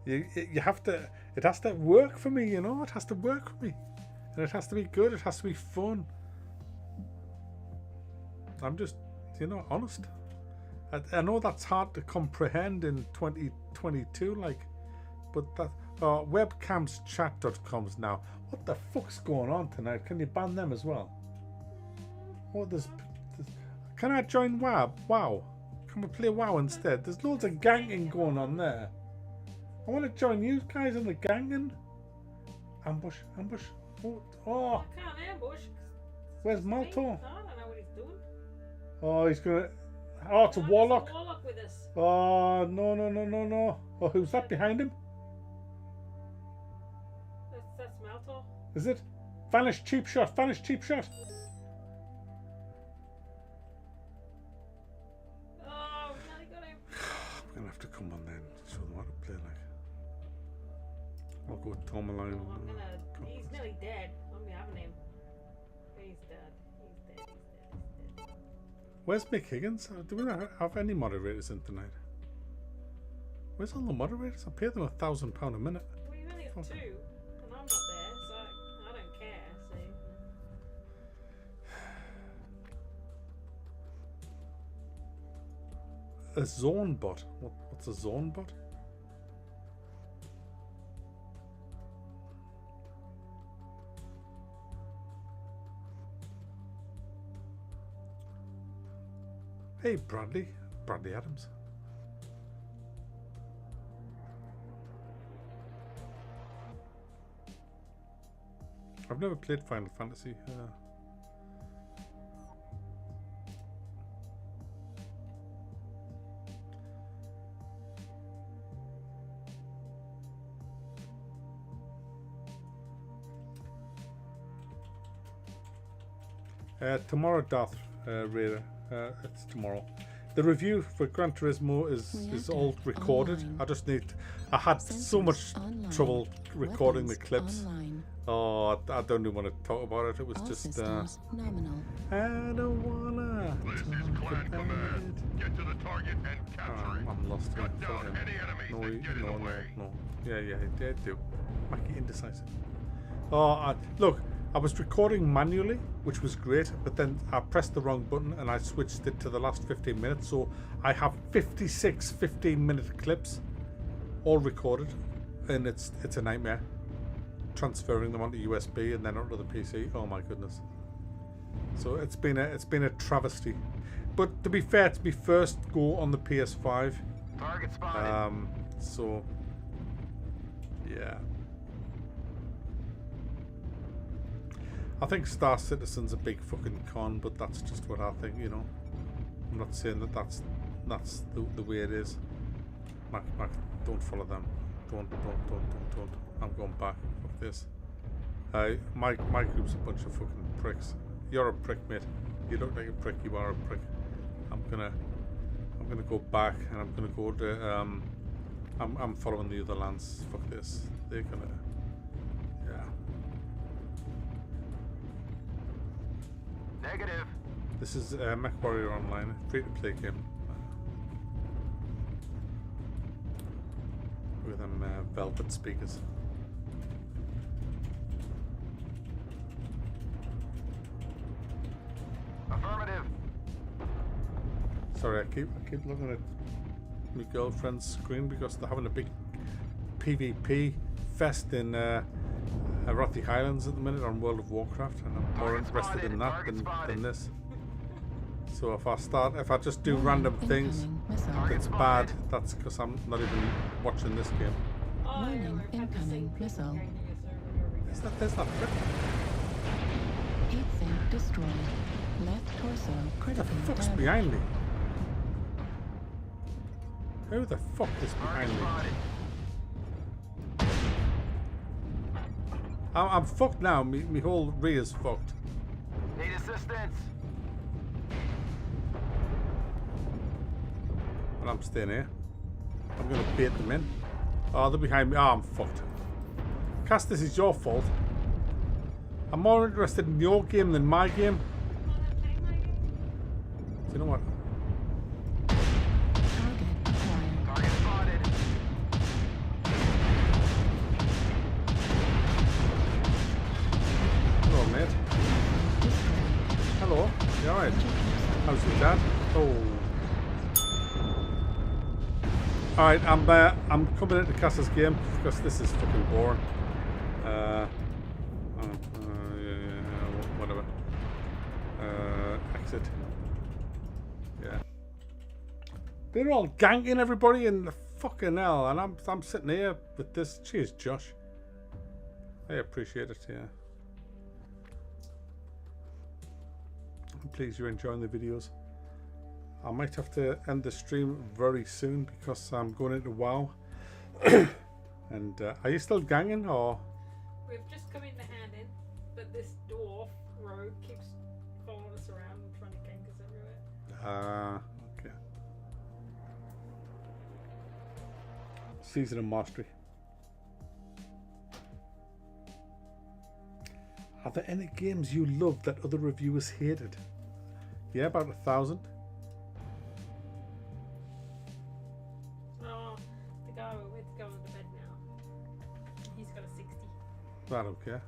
You have to... It has to work for me, you know? It has to work for me. And it has to be good. It has to be fun. I'm just, you know, honest. I know that's hard to comprehend in 2022, like, but that webcamschat.com's now. What the fuck's going on tonight? Can you ban them as well? Oh, there's can I join WoW? Can we play WoW instead? There's loads of ganging going on there. I want to join you guys in the ganging. Ambush. Oh. I can't ambush. Where's Malto? I don't know what he's doing. Oh, he's gonna. Oh, it's a warlock. There's a warlock with us. Oh, no. Oh, who's that behind him? That's Malto. Is it? Vanish cheap shot. Oh, we nearly got him. I'm gonna have to come on then and show them how to play like. I'll go Tourmaline. He's nearly dead. I'm having him. He's dead. Where's Mick Higgins? Do we not have any moderators in tonight? Where's all the moderators? I pay them £1,000 a minute. Well, you only have 2, and I'm not there, so I don't care. A See. zone bot? What's a zone bot? Hey, Bradley Adams. I've never played Final Fantasy. Tomorrow, Darth Raider. It's tomorrow. The review for Gran Turismo is all recorded. Online. I just need. I had so much Online. trouble recording the Weapons clips. online. Oh, I don't even want to talk about it. It was All just. systems nominal. I don't wanna. This is Clan Command. Get to the target and capture it. I'm lost here. Cut down Fuck him. any enemies No, that get in the way. no. Yeah, I do. Mackie indecisive. Oh, look, I was recording manually, which was great, but then I pressed the wrong button and I switched it to the last 15 minutes. So I have 56 15-minute clips, all recorded, and it's a nightmare. Transferring them onto USB and then onto the PC. Oh my goodness. So it's been a travesty. But to be fair, it's my first go on the PS5. Target spotted. So yeah. I think Star Citizen's a big fucking con, but that's just what I think, you know. I'm not saying that that's the way it is. Mac, don't follow them. Don't. I'm going back. Fuck this. My group's a bunch of fucking pricks. You're a prick, mate. You look like a prick. You are a prick. I'm gonna go back and I'm gonna go to I'm following the other lands. Fuck this. They're gonna. Yeah. Negative. This is MechWarrior Online, free-to-play game. With them velvet speakers. Affirmative. Sorry, I keep looking at my girlfriend's screen because they're having a big PvP fest in Arathi Highlands at the minute on World of Warcraft, and I'm more interested in that than this. So if I just do random things, Incoming missile. it's bad. That's because I'm not even watching this game. Warning, incoming missile. There's that prick. Heat sink destroyed. Left torso Who the critically fuck's damaged. behind me? Who the fuck is behind me? I'm fucked now. Me whole rear's fucked. Need assistance. But I'm staying here. I'm gonna bait them in. Oh, they're behind me. Oh, I'm fucked. Cass, this is your fault. I'm more interested in your game than my game. Do you know what? Target acquired. Target spotted. Hello, mate. Destroyed. Hello. You alright? How's your dad? Oh. Alright, I'm coming into Cass's game because this is fucking boring. Whatever. Exit. Yeah. They're all ganking everybody in the fucking hell, and I'm sitting here with this. Cheers, Josh. I appreciate it. Yeah. I'm pleased you're enjoying the videos. I might have to end the stream very soon because I'm going into WoW. And are you still ganging or? We've just come in to hand in, but this dwarf rogue keeps following us around and trying to gank us everywhere. Okay. Season of Mastery. Are there any games you love that other reviewers hated? Yeah, about 1,000. Oh, the guy we're going to bed now. He's got a 60. I don't care.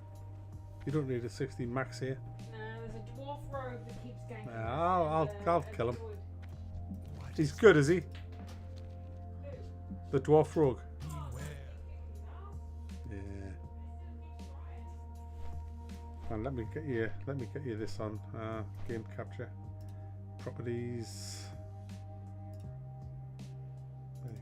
You don't need a 60 max here. No, there's a dwarf rogue that keeps ganking. us, I'll and, kill him. druid. He's good, is he? The dwarf rogue. Yeah. And let me get you this on game capture properties. There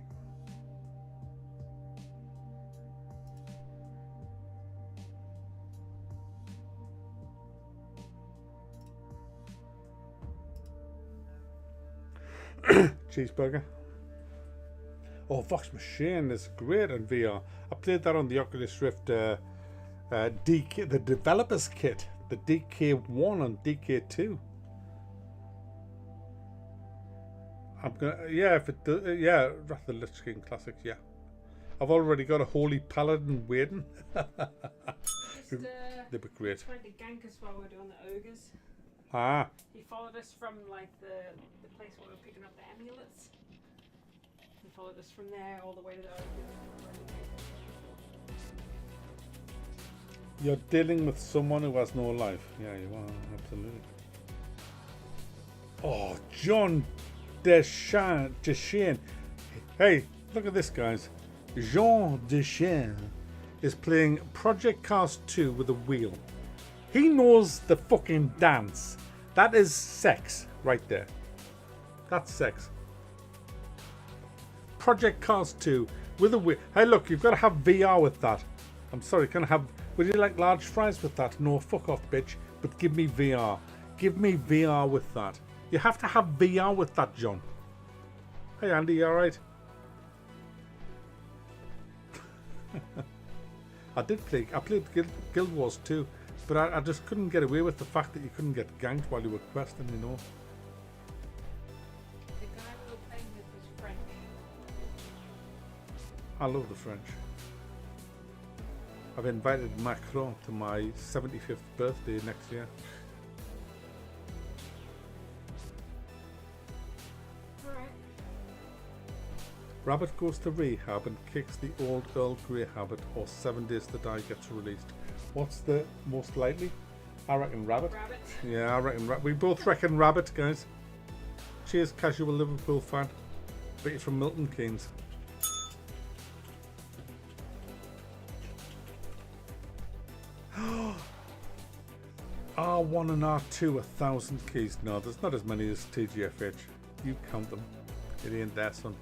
you go. Cheeseburger. Oh, Vox Machine is great in VR. I played that on the Oculus Rift the developer's kit. the DK1 and DK2. I'm gonna, yeah, if it does, yeah, Wrath of the Lich King Classics, yeah. I've already got a Holy Paladin waiting. Just, They'd be great. trying to gank us while we're doing the ogres. Ah, He followed us from like the place where we're picking up the amulets. He followed us from there all the way to the ogres. you're dealing with someone who has no life. Yeah, you are, absolutely. Oh, John Deschamps. Hey, look at this, guys. Jean Deschamps is playing Project Cars 2 with a wheel. He knows the fucking dance. That is sex right there. That's sex. Project Cars 2 with a wheel. Hey, look, you've got to have VR with that. I'm sorry, can I have... Would you like large fries with that? No, fuck off, bitch. But give me VR. Give me VR with that. You have to have VR with that, John. Hey, Andy, you alright? I played Guild Wars 2, but I just couldn't get away with the fact that you couldn't get ganked while you were questing, you know. The guy we were playing with was French. I love the French. I've invited Macron to my 75th birthday next year. Alright. Rabbit goes to rehab and kicks the old Earl Grey habit, or 7 Days to Die gets released. What's the most likely? I reckon Rabbit. Rabbit. Yeah, I reckon Rabbit. We both reckon Rabbit, guys. Cheers, casual Liverpool fan. Bet you from Milton Keynes. R1 and R2, 1,000 keys. No, there's not as many as TGFH. You count them. It ain't there, son.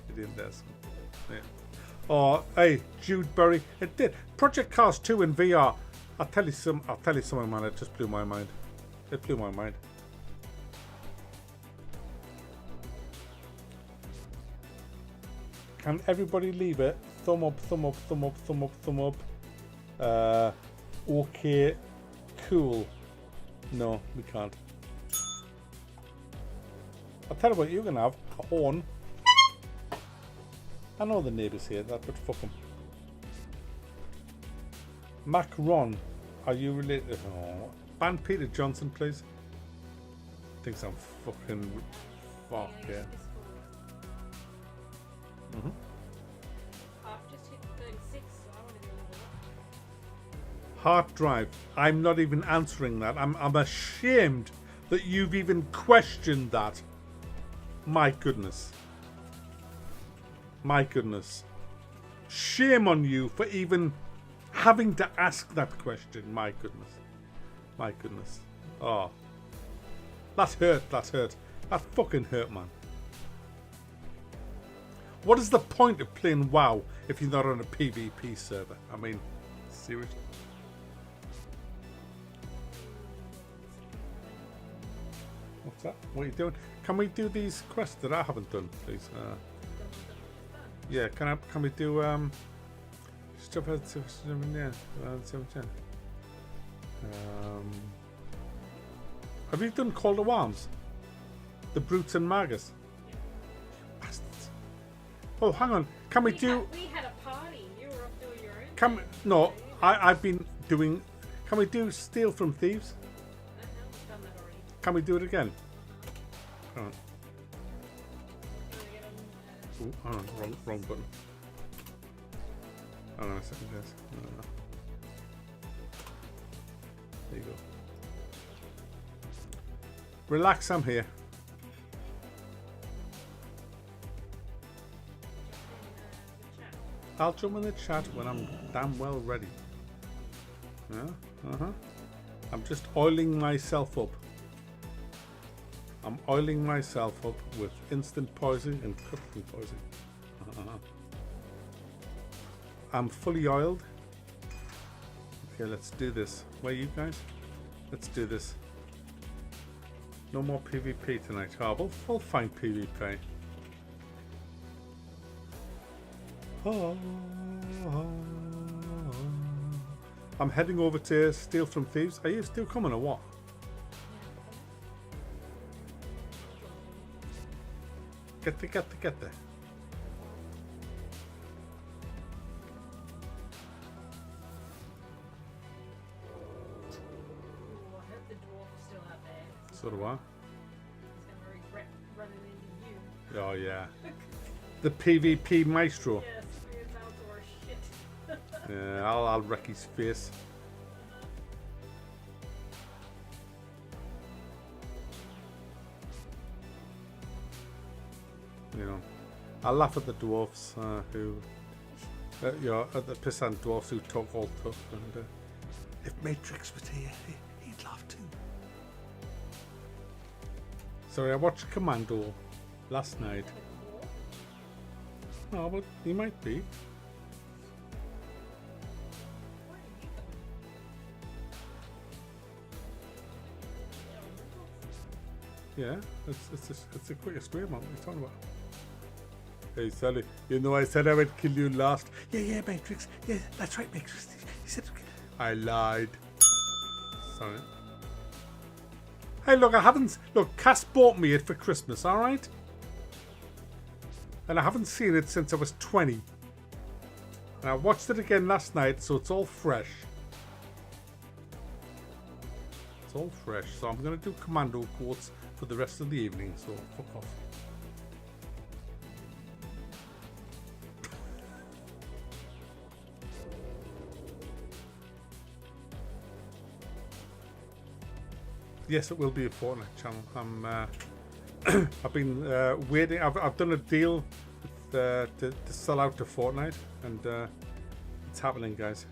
It ain't there, son. Yeah. Oh, hey, Jude Berry. It did. Project Cars 2 in VR. I'll tell you something, man. It just blew my mind. It blew my mind. Can everybody leave it? Thumb up, thumb up, thumb up, thumb up, thumb up. Okay, cool. No, we can't. I'll tell you what you can have. A horn. I know the neighbours hear that, but fuck them. Macron, are you related? Oh, ban Peter Johnson, please. Thinks I'm fucking fuck yeah. I've just hit 36, so I want to go level up. Hard drive. I'm not even answering that. I'm ashamed that you've even questioned that. My goodness. My goodness. Shame on you for even having to ask that question. My goodness. My goodness. Oh. That hurt. That hurt. That fucking hurt, man. What is the point of playing WoW if you're not on a PvP server? I mean, seriously. What's that? What are you doing? Can we do these quests that I haven't done, please? Yeah, can we do stuff at 7? Yeah, 710. Have you done Call to Arms? The Brutes and Magus? Bastards. Oh, hang on. Can we do? We had a party. You were off doing your own. Can we, no, I've been doing. Can we do Steal from Thieves? We've done that already. Can we do it again? Hang on. Ooh, hang on, wrong button. Hang on a second, guys. There you go. Relax, I'm here. I'll jump in the chat when I'm damn well ready. Yeah, I'm just oiling myself up. I'm oiling myself up with instant poison and crippling poison. I'm fully oiled. Okay, let's do this. Where are you guys? Let's do this. No more PvP tonight. Oh, we'll find PvP. I'm heading over to steal from thieves. Are you still coming or what? Get there. Ooh, I hope the dwarf is still out there. So do I. He's gonna regret running into you. Oh yeah. The PvP maestro. Yes, me and Maltor are shit. Yeah, I'll wreck his face. You know, I laugh at the dwarfs who, you know, at the pissant dwarfs who talk all tough. And if Matrix was here, he'd laugh too. Sorry, I watched Commando last night. Oh, but he might be. Yeah, it's the quickest way, man. What are you talking about? Hey, Sally, you know I said I would kill you last. Yeah, Matrix. Yeah, that's right, Matrix. You said I lied. Sorry. Hey, look, look, Cass bought me it for Christmas, alright? And I haven't seen it since I was 20. And I watched it again last night, so it's all fresh. It's all fresh. So I'm going to do commando quotes for the rest of the evening, so fuck off. Yes, it will be a Fortnite channel. I've been waiting. I've done a deal with, to sell out to Fortnite, and it's happening, guys.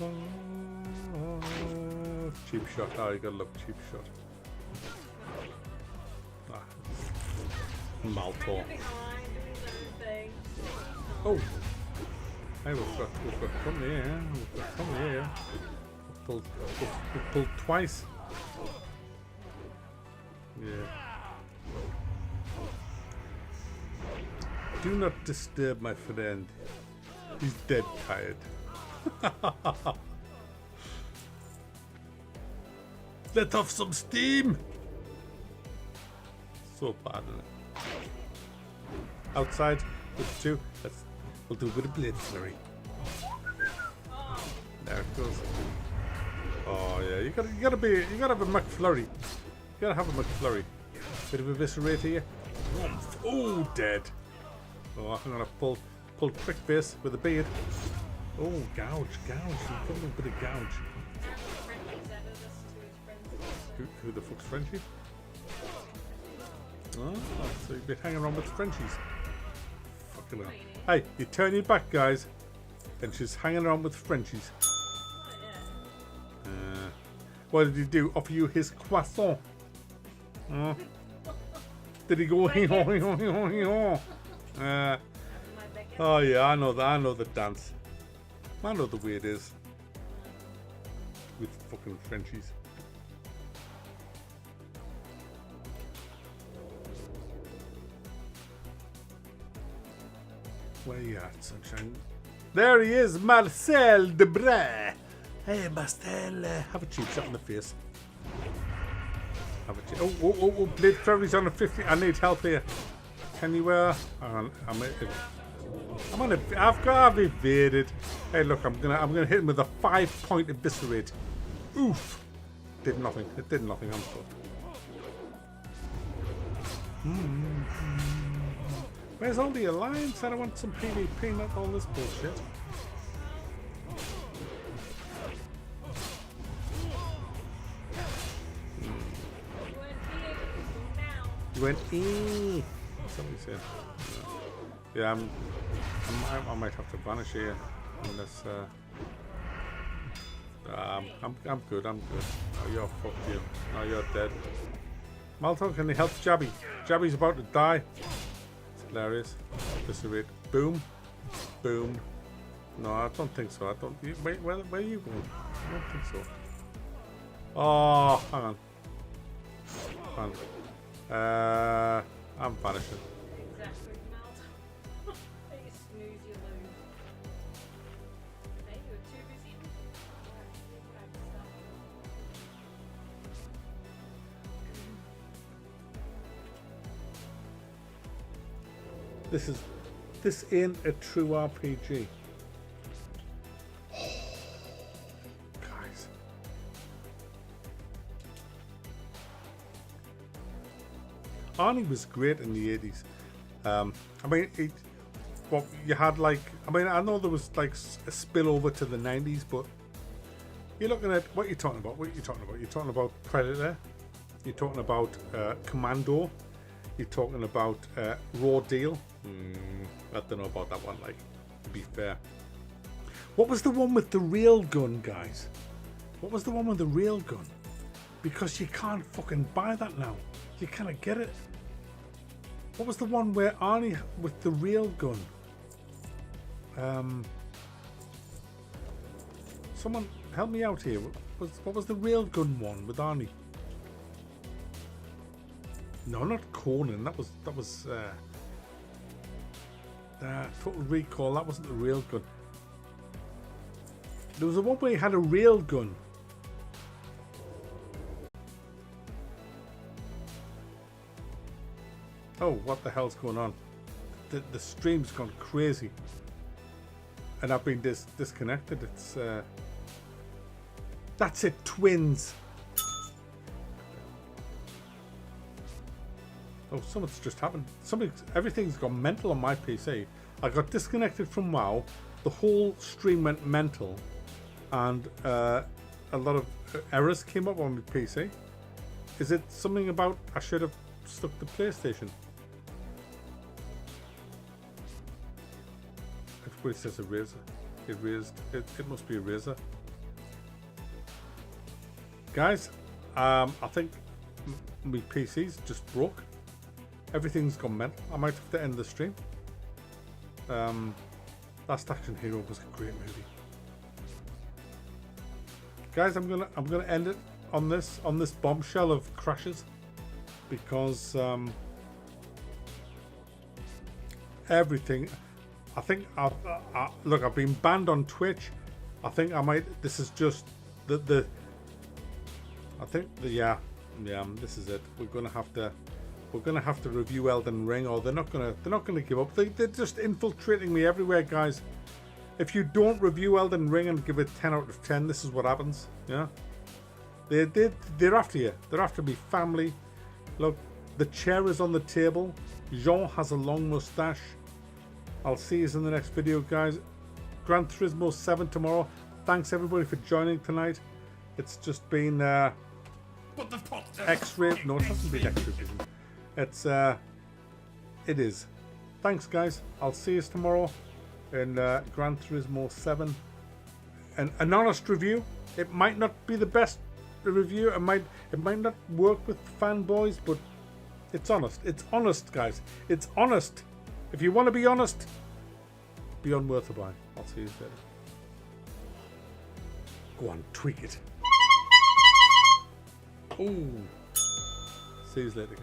Oh, cheap shot. Oh, you gotta look cheap shot. Maltor. Oh, hey, we've got company here. We've got company here. We've pulled twice. Yeah. Do not disturb my friend. He's dead tired. Let off some steam. So bad, isn't it? Outside with two. We'll do a bit of blade flurry. There it goes. Oh yeah, you gotta have a McFlurry. You gotta have a McFlurry. Bit of eviscerate here. Oh, dead. Oh, I'm gonna pull quick face with a beard. Oh, gouge. You put a bit of gouge. Who the fuck's Frenchie? Oh, so you've been hanging around with Frenchies. Fucking hell. Hey, you turn your back, guys, and she's hanging around with Frenchies. What did he do? Offer you his croissant? Did he go? Oh yeah, I know that. I know the dance. I know the way it is with fucking Frenchies. Where you at, sunshine? There he is, Marcel Debray. Hey, Marcel, have a cheap shot in the face. Have a cheap. Oh, blade flurry's on a 50. I need help here. Can you? Hang on. I've evaded. Hey, look, I'm gonna hit him with a 5-point eviscerate. Oof. Did nothing. It did nothing. I'm fucked. Where's all the alliance? I don't want some PvP, not all this bullshit. You went somebody said. Yeah, I might have to vanish here unless I'm good. Oh, you're fucked, you. No, you're dead. Malto, can you help Jabby? Jabby's about to die. It's hilarious. Eviscerate. Boom. Boom. No, I don't think so. I don't. Wait, where are you going? I don't think so. Oh, hang on. I'm vanishing. Exactly, Malto. You snooze, you lose. Hey? This ain't a true RPG. Guys. Arnie was great in the 80s. I mean, well, you had like, I mean, I know there was like a spillover to the 90s, but you're looking at, what you're talking about, You're talking about Predator, you're talking about Commando, you're talking about Raw Deal. I don't know about that one, like, to be fair. What was the one with the real gun, guys? What was the one with the real gun? Because you can't fucking buy that now. You can't get it. What was the one where Arnie with the real gun? Someone help me out here. What was the real gun one with Arnie? No, not Conan. That was Total Recall. That wasn't the real gun. There was a one where he had a real gun. Oh, what the hell's going on? The stream's gone crazy, and I've been disconnected. It's that's it, twins. Oh, something's just happened. Everything's gone mental on my PC. I got disconnected from WoW. The whole stream went mental, and a lot of errors came up on my PC. Is it something about I should have stuck the PlayStation? Everybody says eraser. It must be eraser. Guys, I think my PC's just broke. Everything's gone mental. I might have to end the stream. Last Action Hero was a great movie. Guys, I'm gonna end it on this bombshell of crashes, because everything. I think look, I've been banned on Twitch. I think I might. This is just the. I think yeah. This is it. We're gonna have to review Elden Ring, or they're not gonna give up. They're just infiltrating me everywhere, guys. If you don't review Elden Ring and give it 10 out of 10, this is what happens. Yeah. They're after you. They're after me, family. Look, the chair is on the table. Jean has a long mustache. I'll see you in the next video, guys. Gran Turismo 7 tomorrow. Thanks everybody for joining tonight. It's just been X-ray. No, it hasn't been X-ray vision. It's it is. Thanks, guys. I'll see you tomorrow in Gran Turismo 7. An honest review. It might not be the best review. It might not work with fanboys, but it's honest. It's honest, guys. It's honest. If you want to be honest, beyond worth a buy. I'll see you later. Go on, tweak it. Ooh. See you later.